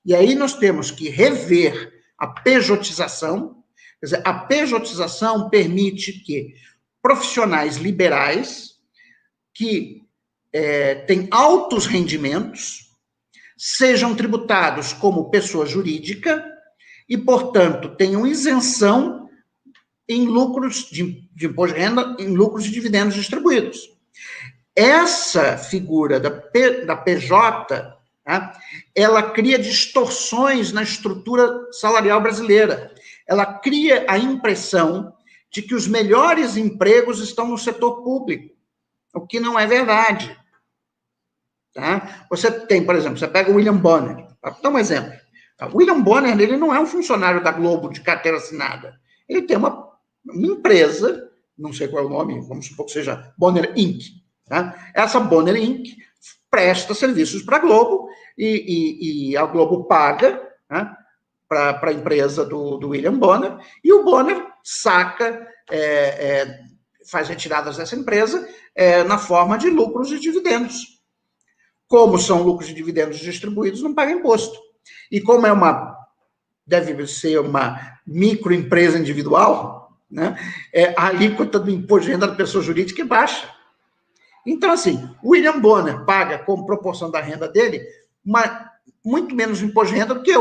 E aí nós temos que rever a pejotização. Quer dizer, a pejotização permite que profissionais liberais que têm altos rendimentos sejam tributados como pessoa jurídica e, portanto, tenham isenção em lucros de imposto de renda, em lucros de dividendos distribuídos. Essa figura da PJ, né, ela cria distorções na estrutura salarial brasileira. Ela cria a impressão de que os melhores empregos estão no setor público, o que não é verdade. Tá? Você tem, por exemplo, você pega o William Bonner, para dar um exemplo. O William Bonner, ele não é um funcionário da Globo de carteira assinada. Ele tem uma empresa, não sei qual é o nome, vamos supor que seja Bonner Inc. Tá? Essa Bonner Inc. presta serviços para a Globo e a Globo paga, né, para a empresa do William Bonner, e o Bonner saca, faz retiradas dessa empresa na forma de lucros e dividendos. Como são lucros e dividendos distribuídos, não paga imposto. E como deve ser uma microempresa individual, né, a alíquota do imposto de renda da pessoa jurídica é baixa. Então, assim, o William Bonner paga, como proporção da renda dele, muito menos imposto de renda do que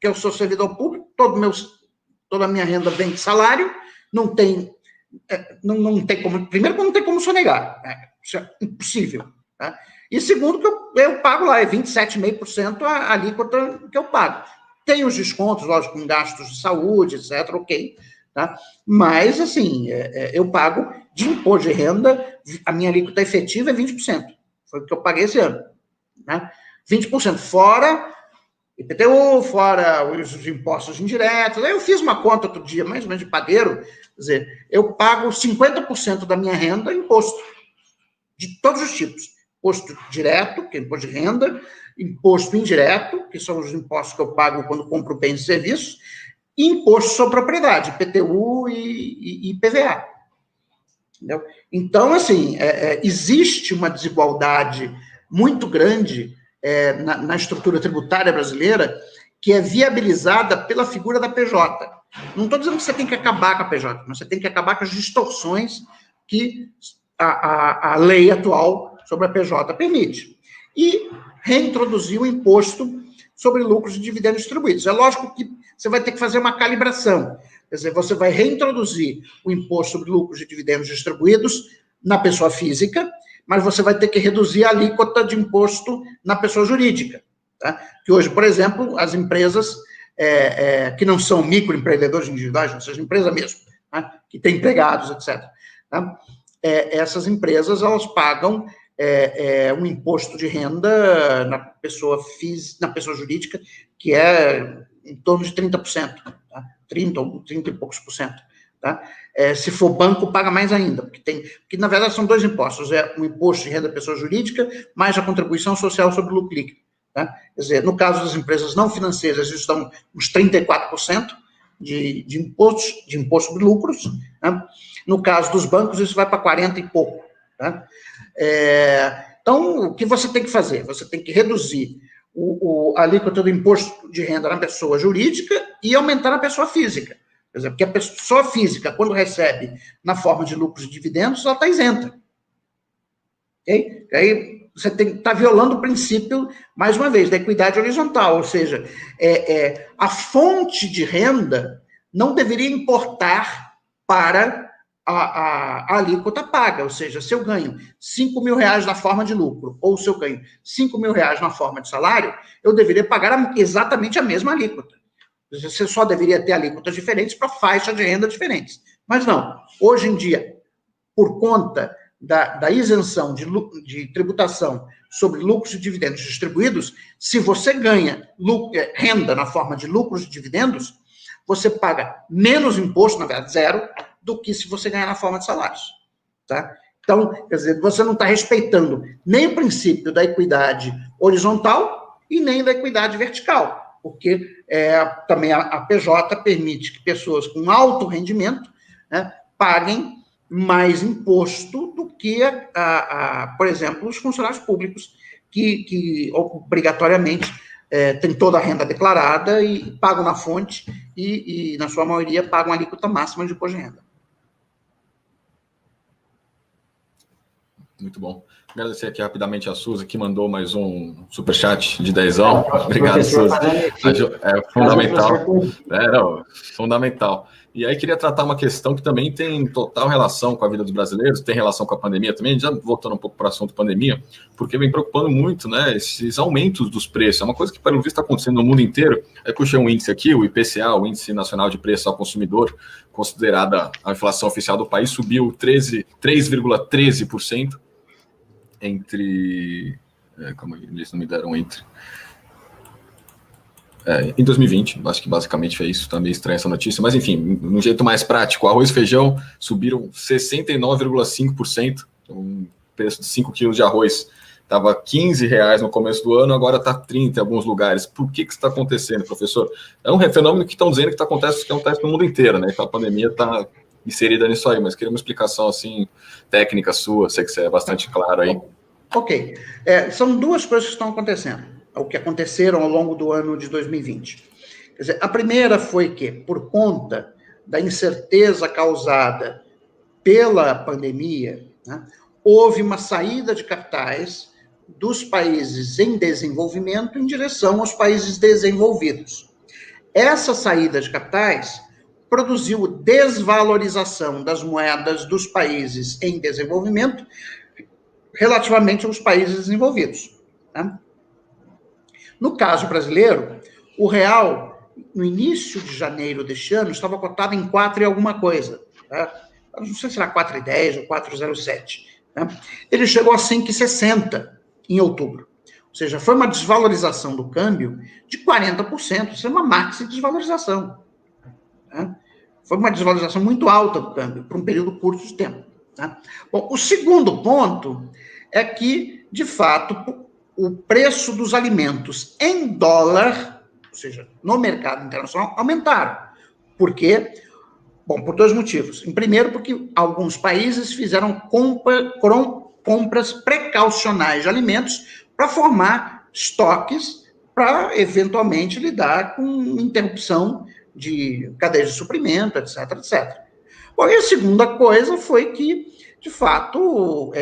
eu sou servidor público, toda a minha renda vem de salário, não tem como, primeiro, não tem como sonegar, isso é impossível, tá? E segundo, que eu pago lá, é 27,5% a alíquota que eu pago. Tem os descontos, lógico, com gastos de saúde, etc., ok, tá? Mas, assim, eu pago de imposto de renda, a minha alíquota efetiva é 20%. Foi o que eu paguei esse ano, né? 20%, fora IPTU, fora os impostos indiretos. Eu fiz uma conta outro dia, mais ou menos de padeiro, quer dizer, eu pago 50% da minha renda em imposto, de todos os tipos. Imposto direto, que é imposto de renda, imposto indireto, que são os impostos que eu pago quando compro bens e serviços, e imposto sobre propriedade, IPTU e IPVA. Entendeu? Então, assim, existe uma desigualdade muito grande na estrutura tributária brasileira, que é viabilizada pela figura da PJ. Não estou dizendo que você tem que acabar com a PJ, mas você tem que acabar com as distorções que a lei atual sobre a PJ permite. E reintroduzir o imposto sobre lucros e dividendos distribuídos. É lógico que você vai ter que fazer uma calibração. Quer dizer, você vai reintroduzir o imposto sobre lucros e dividendos distribuídos na pessoa física, mas você vai ter que reduzir a alíquota de imposto na pessoa jurídica. Tá? Que hoje, por exemplo, as empresas que não são microempreendedores individuais, ou seja, empresa mesmo, tá? Que tem empregados, etc., tá? Essas empresas, elas pagam um imposto de renda na pessoa jurídica, que é em torno de 30%, tá? 30 e poucos por cento. Tá? Se for banco, paga mais ainda, porque na verdade são dois impostos, o imposto de renda da pessoa jurídica, mais a contribuição social sobre o lucro líquido. Tá? Quer dizer, no caso das empresas não financeiras, eles dão uns 34% de imposto sobre lucros, né? No caso dos bancos, isso vai para 40 e pouco. Tá? Então, o que você tem que fazer? Você tem que reduzir a alíquota do imposto de renda na pessoa jurídica e aumentar na pessoa física. Quer dizer, porque a pessoa física, quando recebe na forma de lucros e dividendos, ela está isenta. Okay? Aí você está violando o princípio, mais uma vez, da equidade horizontal, ou seja, a fonte de renda não deveria importar para a alíquota paga, ou seja, se eu ganho 5 mil reais na forma de lucro, ou se eu ganho 5 mil reais na forma de salário, eu deveria pagar exatamente a mesma alíquota. Você só deveria ter alíquotas diferentes para faixas de renda diferentes. Mas não. Hoje em dia, por conta da isenção de tributação sobre lucros e dividendos distribuídos, se você ganha renda na forma de lucros e dividendos, você paga menos imposto, na verdade, zero, do que se você ganhar na forma de salários. Tá? Então, quer dizer, você não está respeitando nem o princípio da equidade horizontal e nem da equidade vertical, porque também a PJ permite que pessoas com alto rendimento, né, paguem mais imposto do que, por exemplo, os funcionários públicos, que obrigatoriamente têm toda a renda declarada e pagam na fonte e, na sua maioria, pagam a alíquota máxima de imposto de renda. Muito bom. Agradecer aqui rapidamente a Suzy, que mandou mais um superchat de 10. Obrigado, Suzy. É fundamental. Fundamental. E aí queria tratar uma questão que também tem total relação com a vida dos brasileiros, tem relação com a pandemia também, já voltando um pouco para o assunto pandemia, porque vem preocupando muito, né, esses aumentos dos preços. É uma coisa que, pelo visto, está acontecendo no mundo inteiro. Eu puxei um índice aqui, o IPCA, o Índice Nacional de Preço ao Consumidor, considerada a inflação oficial do país, subiu 3,13% entre... como eles não me deram entre... em 2020, acho que basicamente foi isso, tá meio estranha essa notícia, mas enfim, de um jeito mais prático, arroz e feijão subiram 69,5%, o preço de 5 quilos de arroz estava R$15 no começo do ano, agora está 30 em alguns lugares. Por que isso está acontecendo, professor? É um fenômeno que estão dizendo que acontece no mundo inteiro, né? Então a pandemia está inserida nisso aí, mas queria uma explicação assim, técnica sua, sei que você é bastante claro aí. Ok. São duas coisas que estão acontecendo, o que aconteceram ao longo do ano de 2020. Quer dizer, a primeira foi que, por conta da incerteza causada pela pandemia, né, houve uma saída de capitais dos países em desenvolvimento em direção aos países desenvolvidos. Essa saída de capitais produziu desvalorização das moedas dos países em desenvolvimento relativamente aos países desenvolvidos, né? No caso brasileiro, o real, no início de janeiro deste ano, estava cotado em 4 e alguma coisa. Né? Não sei se era 4,10 ou 4,07. Né? Ele chegou a 5,60 em outubro. Ou seja, foi uma desvalorização do câmbio de 40%. Isso é uma maxi desvalorização. Né? Foi uma desvalorização muito alta do câmbio, por um período curto de tempo. Né? Bom, o segundo ponto é que, de fato, o preço dos alimentos em dólar, ou seja, no mercado internacional, aumentaram. Por quê? Bom, por 2 motivos. Em primeiro, porque alguns países fizeram compras precaucionais de alimentos para formar estoques para, eventualmente, lidar com interrupção de cadeias de suprimento, etc, etc. Bom, e a segunda coisa foi que, de fato,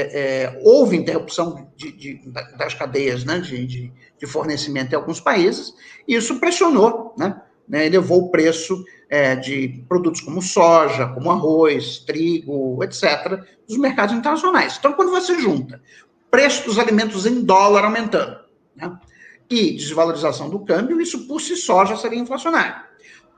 houve interrupção das cadeias, né, de fornecimento em alguns países, e isso pressionou, né, elevou o preço de produtos como soja, como arroz, trigo, etc., dos mercados internacionais. Então, quando você junta preço dos alimentos em dólar aumentando, né, e desvalorização do câmbio, isso por si só já seria inflacionário.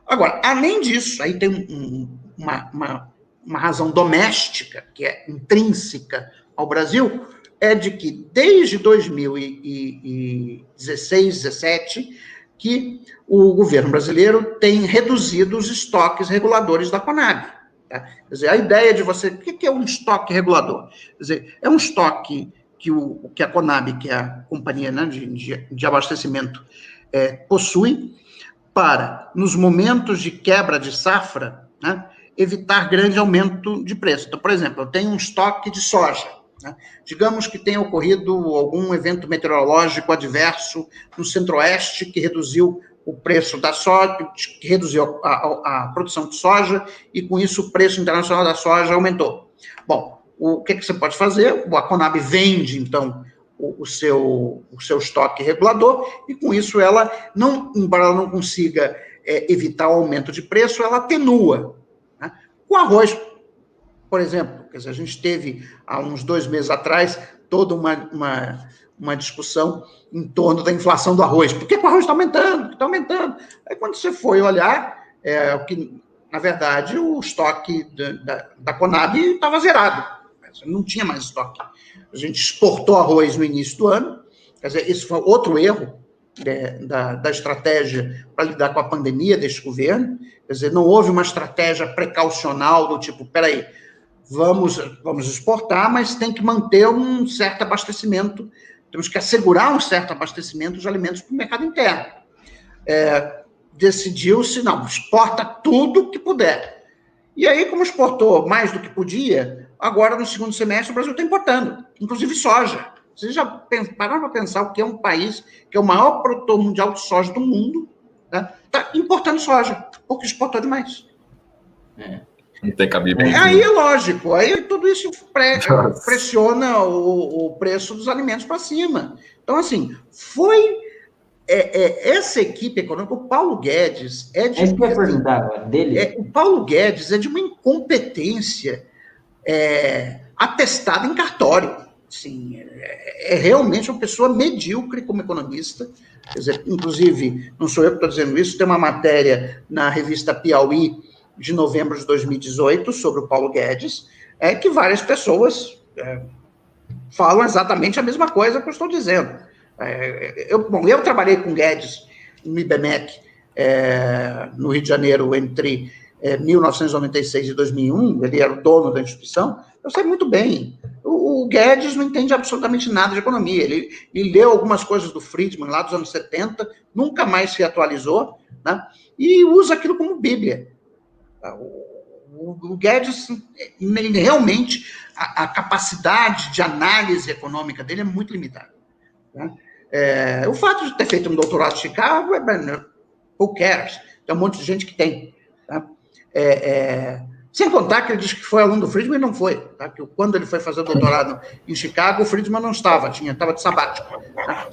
Agora, além disso, aí tem uma razão doméstica, que é intrínseca ao Brasil, é de que desde 2016, 2017, que o governo brasileiro tem reduzido os estoques reguladores da Conab. Tá? Quer dizer, a ideia de você... O que é um estoque regulador? Quer dizer, é um estoque que a Conab, que é a companhia, né, de abastecimento, possui para, nos momentos de quebra de safra, né, evitar grande aumento de preço. Então, por exemplo, eu tenho um estoque de soja, né? Digamos que tenha ocorrido algum evento meteorológico adverso no centro-oeste que reduziu o preço da soja, que reduziu a produção de soja, e com isso o preço internacional da soja aumentou. Bom, o que você pode fazer? A Conab vende, então, o seu estoque regulador, e com isso ela, embora ela não consiga evitar o aumento de preço, ela atenua. Né? Com arroz, por exemplo, quer dizer, a gente teve, há uns 2 meses atrás, toda uma discussão em torno da inflação do arroz. Por que o arroz está aumentando? Está aumentando. Aí, quando você foi olhar, que, na verdade, o estoque da Conab estava zerado. Não tinha mais estoque. A gente exportou arroz no início do ano. Quer dizer, esse foi outro erro da estratégia para lidar com a pandemia deste governo. Quer dizer, não houve uma estratégia precaucional do tipo, peraí, vamos exportar, mas tem que manter um certo abastecimento, temos que assegurar um certo abastecimento dos alimentos para o mercado interno. Decidiu-se, não, exporta tudo que puder. E aí, como exportou mais do que podia, agora no segundo semestre o Brasil está importando, inclusive soja. Vocês já pararam para pensar o que é um país que é o maior produtor mundial de soja do mundo, né? Está importando soja, porque exportou demais. Não tem cabimento. Aí é lógico, aí tudo isso pressiona o preço dos alimentos para cima. Então, assim, essa equipe econômica, o Paulo Guedes é isso que eu ia perguntar agora, dele. O Paulo Guedes é de uma incompetência atestada em cartório. Assim, é realmente uma pessoa medíocre como economista. Quer dizer, inclusive, não sou eu que estou dizendo isso, tem uma matéria na revista Piauí de novembro de 2018 sobre o Paulo Guedes, que várias pessoas falam exatamente a mesma coisa que eu estou dizendo. Eu trabalhei com Guedes no IBMEC, no Rio de Janeiro, entre 1996 e 2001, ele era o dono da instituição, eu sei muito bem. O Guedes não entende absolutamente nada de economia, ele leu algumas coisas do Friedman lá dos anos 70, nunca mais se atualizou, né, e usa aquilo como bíblia. O Guedes, ele realmente, a capacidade de análise econômica dele é muito limitada. Né? O fato de ter feito um doutorado em Chicago, who cares? Tem um monte de gente que tem. Tá? Sem contar que ele disse que foi aluno do Friedman e não foi. Tá? Que quando ele foi fazer o doutorado em Chicago, o Friedman não estava, estava de sabático. Tá?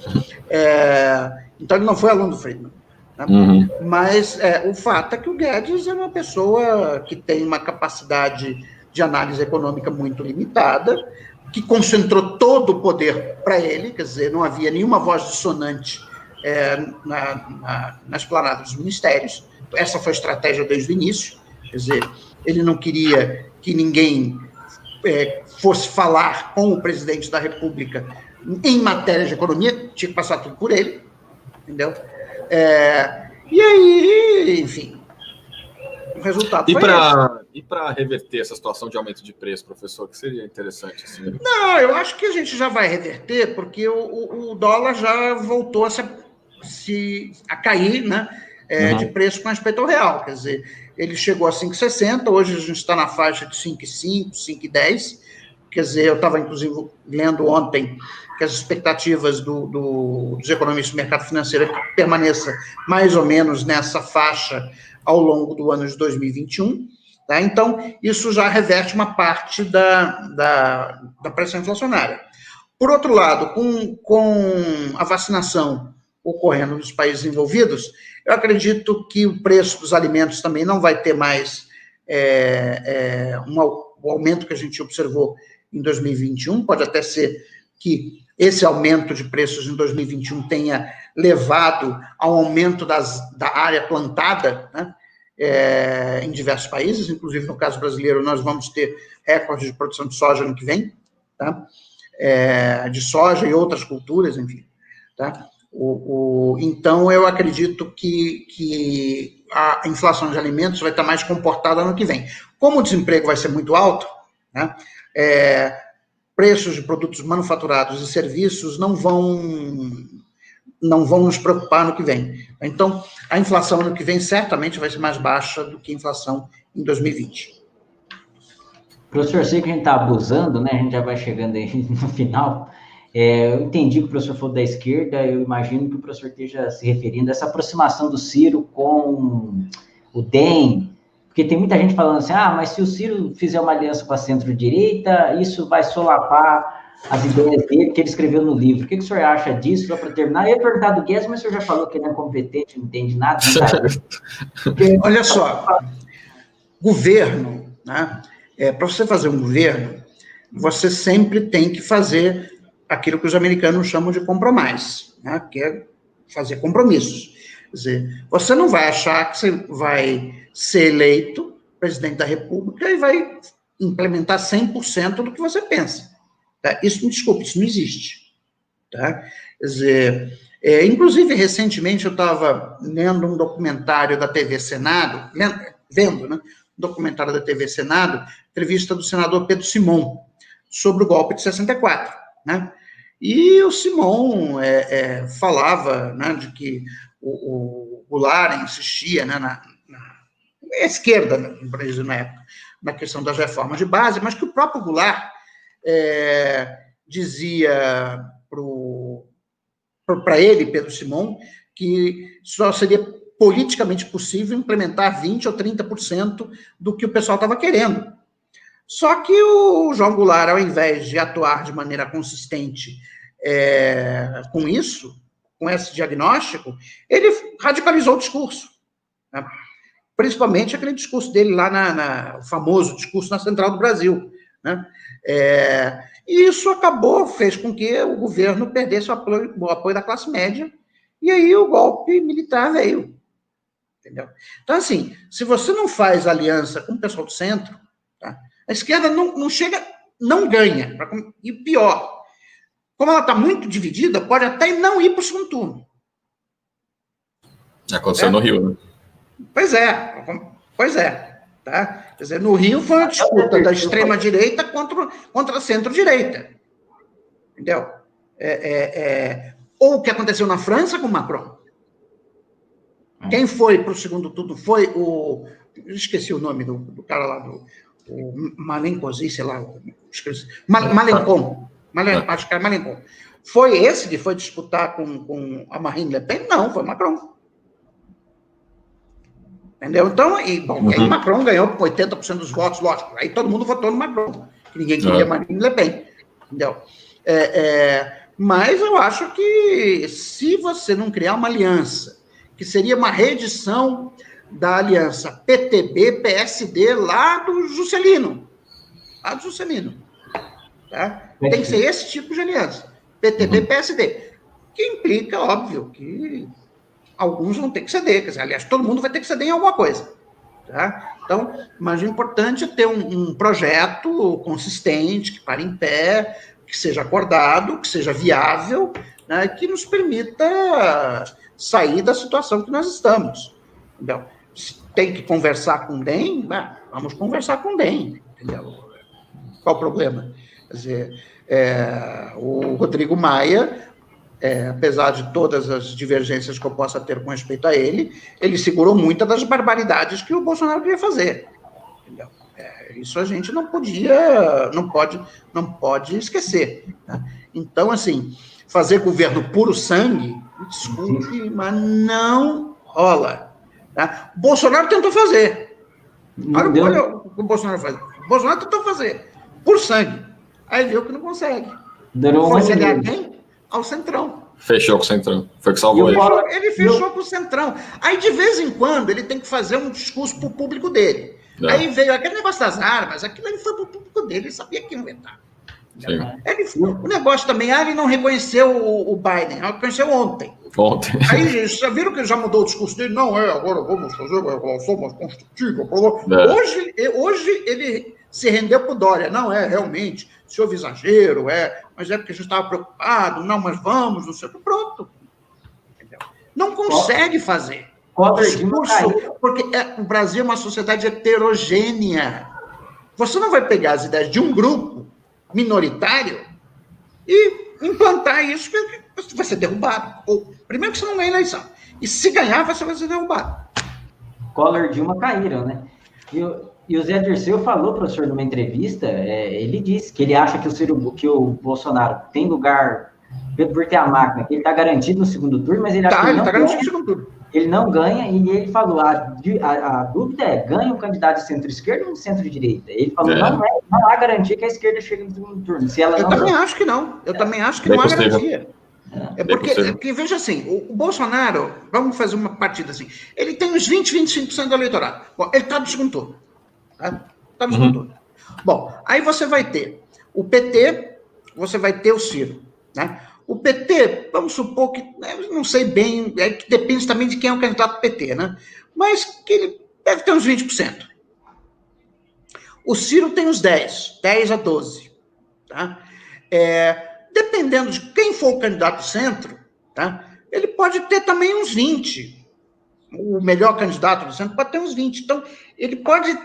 Então, ele não foi aluno do Friedman. Tá? Uhum. Mas o fato é que o Guedes é uma pessoa que tem uma capacidade de análise econômica muito limitada, que concentrou todo o poder para ele, quer dizer, não havia nenhuma voz dissonante na esplanada dos ministérios. Essa foi a estratégia desde o início, quer dizer, ele não queria que ninguém fosse falar com o presidente da República em matéria de economia, tinha que passar tudo por ele, entendeu? E aí, enfim, o resultado foi esse. E para reverter essa situação de aumento de preço, professor, que seria interessante? Assim? Não, eu acho que a gente já vai reverter, porque o dólar já voltou a cair, né, de preço com respeito ao real. Quer dizer, ele chegou a 5,60, hoje a gente está na faixa de 5,5, 5,10. Quer dizer, eu estava, inclusive, lendo ontem que as expectativas dos economistas do mercado financeiro é que permaneça mais ou menos nessa faixa ao longo do ano de 2021. Tá? Então, isso já reverte uma parte da pressão inflacionária. Por outro lado, com a vacinação ocorrendo nos países envolvidos, eu acredito que o preço dos alimentos também não vai ter mais o aumento que a gente observou em 2021, pode até ser que esse aumento de preços em 2021 tenha levado ao aumento da área plantada, né, em diversos países, inclusive no caso brasileiro, nós vamos ter recorde de produção de soja no que vem, tá? De soja e outras culturas, enfim. Tá? Então, eu acredito que a inflação de alimentos vai estar mais comportada no que vem. Como o desemprego vai ser muito alto, né, preços de produtos manufaturados e serviços não vão nos preocupar no que vem. Então, a inflação no que vem certamente vai ser mais baixa do que a inflação em 2020. Professor, sei que a gente está abusando, né? A gente já vai chegando aí no final. Eu entendi que o professor falou da esquerda, eu imagino que o professor esteja se referindo a essa aproximação do Ciro com o DEM, porque tem muita gente falando assim, mas se o Ciro fizer uma aliança com a centro-direita, isso vai solapar as ideias dele que ele escreveu no livro. O que o senhor acha disso? Só para terminar, eu ia perguntar do Guedes, mas o senhor já falou que ele é incompetente, não entende nada. Porque, olha só, governo, né? Para você fazer um governo, você sempre tem que fazer aquilo que os americanos chamam de compromise, né? Que é fazer compromissos. Quer dizer, você não vai achar que você vai ser eleito presidente da República e vai implementar 100% do que você pensa. Tá? Isso, me desculpe, isso não existe. Tá? Quer dizer, inclusive, recentemente, eu estava lendo um documentário da TV Senado, vendo, né, documentário da TV Senado, entrevista do senador Pedro Simon, sobre o golpe de 64, né? E o Simon falava, né, de que o Goulart insistia, né, na esquerda no Brasil na época, na questão das reformas de base, mas que o próprio Goulart dizia para ele, Pedro Simon, que só seria politicamente possível implementar 20% ou 30% do que o pessoal estava querendo. Só que o João Goulart, ao invés de atuar de maneira consistente com isso, com esse diagnóstico, ele radicalizou o discurso, né? Principalmente aquele discurso dele lá, o famoso discurso na Central do Brasil, né? E isso fez com que o governo perdesse o apoio da classe média, e aí o golpe militar veio. Entendeu? Então, assim, se você não faz aliança com o pessoal do centro, tá? A esquerda não chega, não ganha. E pior, como ela está muito dividida, pode até não ir para o segundo turno. Aconteceu no Rio, né? Pois é. Tá? Quer dizer, no Rio foi uma disputa da extrema-direita contra a centro-direita. Entendeu? Ou o que aconteceu na França com Macron. Quem foi para o segundo turno foi eu esqueci o nome do cara lá, o Malencosi, sei lá, Malencon. Acho que era Malencon. Foi esse que foi disputar com a Marine Le Pen? Não, foi Macron. Entendeu? Então, aí Macron ganhou com 80% dos votos, lógico. Aí todo mundo votou no Macron, que ninguém queria Marine Le Pen. Entendeu? Mas eu acho que se você não criar uma aliança, que seria uma reedição da aliança PTB-PSD lá do Juscelino. Tá? Tem que ser esse tipo de aliança. PTB-PSD. Que implica, óbvio, que alguns vão ter que ceder. Quer dizer, aliás, todo mundo vai ter que ceder em alguma coisa. Tá? Então, mas o importante é ter um projeto consistente, que pare em pé, que seja acordado, que seja viável, né, que nos permita sair da situação que nós estamos. Entendeu? Se tem que conversar com o DEM, vamos conversar com o DEM. Entendeu? Qual o problema? Quer dizer, o Rodrigo Maia, apesar de todas as divergências que eu possa ter com respeito a ele segurou muitas das barbaridades que o Bolsonaro queria fazer. Entendeu? Isso a gente não pode esquecer. Né? Então, assim, fazer governo puro sangue, me desculpe, mas não rola. Tá? O Bolsonaro tentou fazer. Olha o que o Bolsonaro faz. O Bolsonaro tentou fazer, por sangue. Aí viu que não consegue. Foi ceder a quem? Ao Centrão. Fechou com o Centrão. Foi que salvou ele. Ele fechou com o Centrão. Aí, de vez em quando, ele tem que fazer um discurso para o público dele. Aí veio aquele negócio das armas, aquilo ele foi para o público dele, ele sabia que ia inventar. O negócio também, ele não reconheceu o Biden, reconheceu ontem. Aí, já viram que ele já mudou o discurso dele? Não, agora vamos fazer uma regulação mais construtiva. Hoje ele se rendeu para o Dória. Não, realmente, se houve exagero, mas é porque a gente estava preocupado, não, mas vamos, não sei o que, pronto. Entendeu? Não consegue fazer. Discurso, porque o Brasil é uma sociedade heterogênea. Você não vai pegar as ideias de um grupo minoritário e implantar isso, que você vai ser derrubado. Primeiro que você não ganha eleição. E se ganhar, você vai ser derrubado. Collor e Dilma caíram, né? E o Zé Dirceu falou, professor, numa entrevista, ele disse que ele acha que o Bolsonaro tem lugar, por ter a máquina, que ele está garantido no segundo turno, mas ele acha que ele está garantido no segundo turno. Ele não ganha, e ele falou, a dúvida ganha um candidato de centro-esquerda ou de centro-direita? Ele falou, não há garantia que a esquerda chegue no segundo turno. Eu também acho que não. Eu também acho que não há garantia. Porque, veja assim, o Bolsonaro, vamos fazer uma partida assim, ele tem uns 25% do eleitorado. Bom, ele está no segundo turno. Tá no segundo turno. Bom, aí você vai ter o PT, você vai ter o Ciro, né? O PT, vamos supor que, não sei bem, que depende também de quem é o candidato do PT, né? Mas que ele deve ter uns 20%. O Ciro tem uns 10 a 12%. Tá? Dependendo de quem for o candidato do centro, tá? Ele pode ter também uns 20%. o melhor candidato do centro pode ter uns 20. Então, ele pode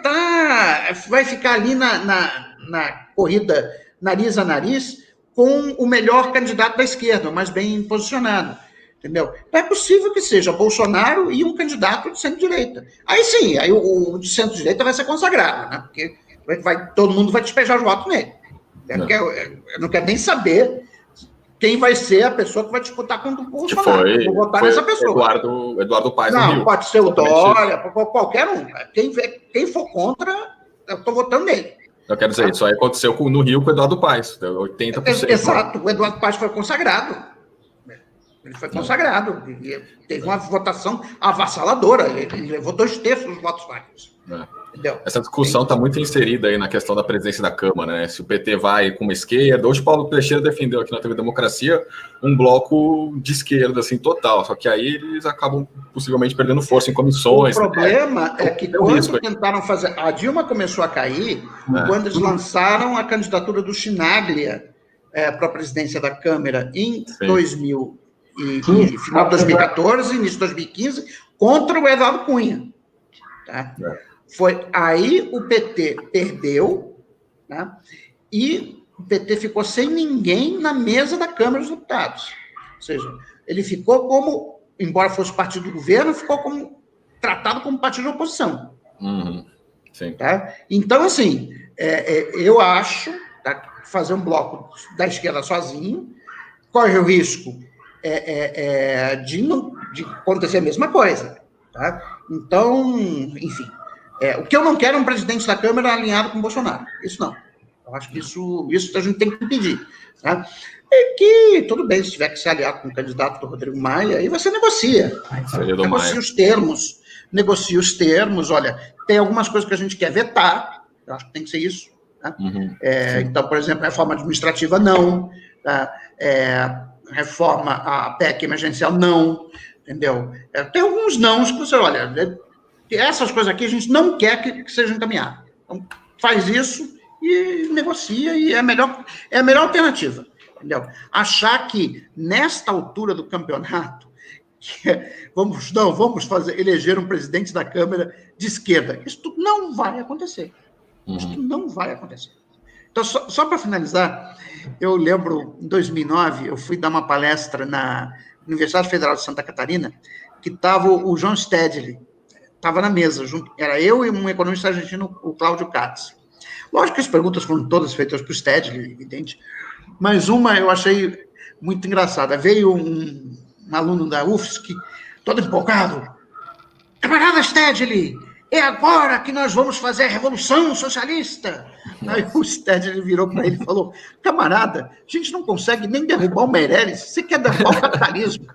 vai ficar ali na corrida nariz a nariz com o melhor candidato da esquerda, o mais bem posicionado. Entendeu? Então, é possível que seja Bolsonaro e um candidato de centro-direita. Aí sim, aí o de centro-direita vai ser consagrado, né? Porque todo mundo vai despejar os votos nele. Eu não quero nem saber quem vai ser a pessoa que vai disputar contra o Bolsonaro. Vou votar nessa pessoa. Eduardo Paes. Não, no Rio. pode ser o Dória, qualquer um. Quem for contra, eu estou votando nele. Eu quero dizer, isso aí aconteceu no Rio com o Eduardo Paes, 80%. Exato, o Eduardo Paes foi consagrado. Ele foi consagrado. Teve uma votação avassaladora. Ele levou 2/3 dos votos válidos. Essa discussão está muito inserida aí na questão da presidência da Câmara, né? Se o PT vai com uma esquerda, hoje o Paulo Teixeira defendeu aqui na TV Democracia um bloco de esquerda, assim, total. Só que aí eles acabam possivelmente perdendo força em comissões. O problema é que quando tentaram fazer... A Dilma começou a cair quando eles lançaram a candidatura do Chinaglia para a presidência da Câmara em final de 2014, início de 2015, contra o Eduardo Cunha. Tá? Foi aí o PT perdeu, né? E o PT ficou sem ninguém na mesa da Câmara dos Deputados. Ou seja, ele ficou como, embora fosse partido do governo, ficou tratado como partido de oposição. Sim. Tá? Então, assim, eu acho, fazer um bloco da esquerda sozinho corre o risco de acontecer a mesma coisa. Tá? Então, enfim... o que eu não quero é um presidente da Câmara alinhado com o Bolsonaro. Isso não. Eu acho que isso a gente tem que impedir. Tá? E que, tudo bem, se tiver que se aliar com o candidato do Rodrigo Maia, aí você negocia. Negocia os termos. Olha, tem algumas coisas que a gente quer vetar. Eu acho que tem que ser isso. Tá? Então, por exemplo, reforma administrativa, não. Tá? Reforma, a PEC emergencial, não. Entendeu? Tem alguns nãos que você olha... Essas coisas aqui a gente não quer que sejam encaminhadas. Então, faz isso e negocia, e é a melhor alternativa. Entendeu? Achar que, nesta altura do campeonato, vamos eleger um presidente da Câmara de esquerda. Isso não vai acontecer. Isso não vai acontecer. Então, só para finalizar, eu lembro, em 2009, eu fui dar uma palestra na Universidade Federal de Santa Catarina, que estava o João Stedley, estava na mesa, junto, era eu e um economista argentino, o Cláudio Katz. Lógico que as perguntas foram todas feitas para o Stedley, evidente, mas uma eu achei muito engraçada. Veio um aluno da UFSC, todo empolgado. Camarada Stedley, é agora que nós vamos fazer a Revolução Socialista. Aí o Stedley virou para ele e falou, camarada, a gente não consegue nem derrubar o Meirelles, você quer derrubar o capitalismo.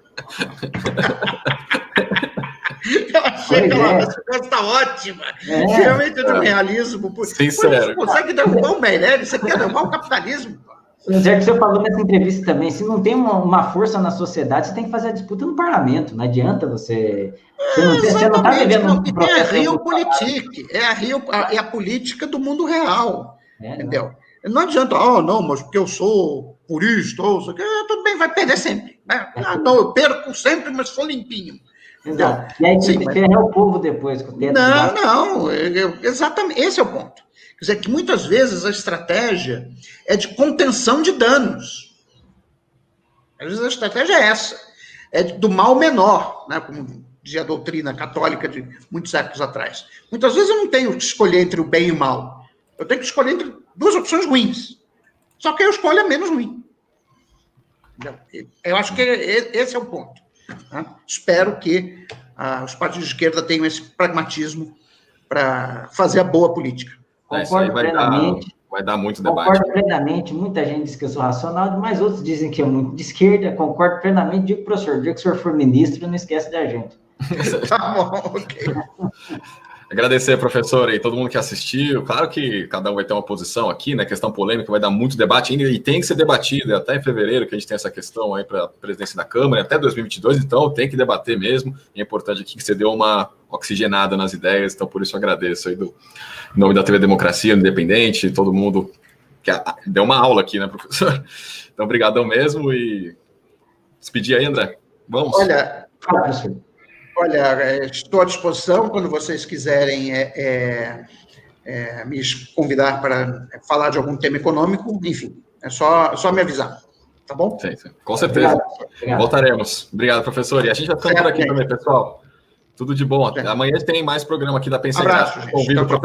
Eu achei aquela resposta ótima. Realmente é um realismo. Sincero. Você consegue derrubar o Meirelles, você quer derrubar o capitalismo. Já que você falou nessa entrevista também, se não tem uma força na sociedade, você tem que fazer a disputa no parlamento. Não adianta você... Você não está vivendo um processo... É a Realpolitik, é a política do mundo real. Entendeu? Não adianta, não, mas porque eu sou purista, tudo bem, vai perder sempre. Não, eu perco sempre, mas sou limpinho. Exato. E aí você ferra o povo depois com o teto. Exatamente, esse é o ponto. Quer dizer, que muitas vezes a estratégia é de contenção de danos. Às vezes a estratégia é essa, é do mal menor, né, como dizia a doutrina católica de muitos séculos atrás. Muitas vezes eu não tenho que escolher entre o bem e o mal. Eu tenho que escolher entre duas opções ruins. Só que eu escolho a menos ruim. Eu acho que esse é o ponto. Espero que os partidos de esquerda tenham esse pragmatismo para fazer a boa política. Concordo plenamente. Vai dar muito debate. Concordo plenamente. Muita gente diz que eu sou racional, mas outros dizem que é muito de esquerda. Concordo plenamente. Digo, professor, o dia que o senhor for ministro, não esquece da gente. Tá bom, ok. Agradecer, professor, e todo mundo que assistiu. Claro que cada um vai ter uma posição aqui, né? Questão polêmica, vai dar muito debate ainda, e tem que ser debatido, até em fevereiro, que a gente tem essa questão aí para a presidência da Câmara, até 2022, então tem que debater mesmo. E é importante aqui que você deu uma oxigenada nas ideias, então por isso eu agradeço aí em nome da TV Democracia, Independente, todo mundo que deu uma aula aqui, né, professor? Então, obrigadão mesmo, e despedir aí, André. Vamos. Olha, Olha, estou à disposição quando vocês quiserem me convidar para falar de algum tema econômico, enfim, é só me avisar, tá bom? Sim. Com certeza. Obrigado. Voltaremos. Obrigado, professor. E a gente já está por aqui também, pessoal. Tudo de bom. Certo. Amanhã tem mais programa aqui da Pensa em Abraço, Graça. gente. Convido o Tchau, tchau. professor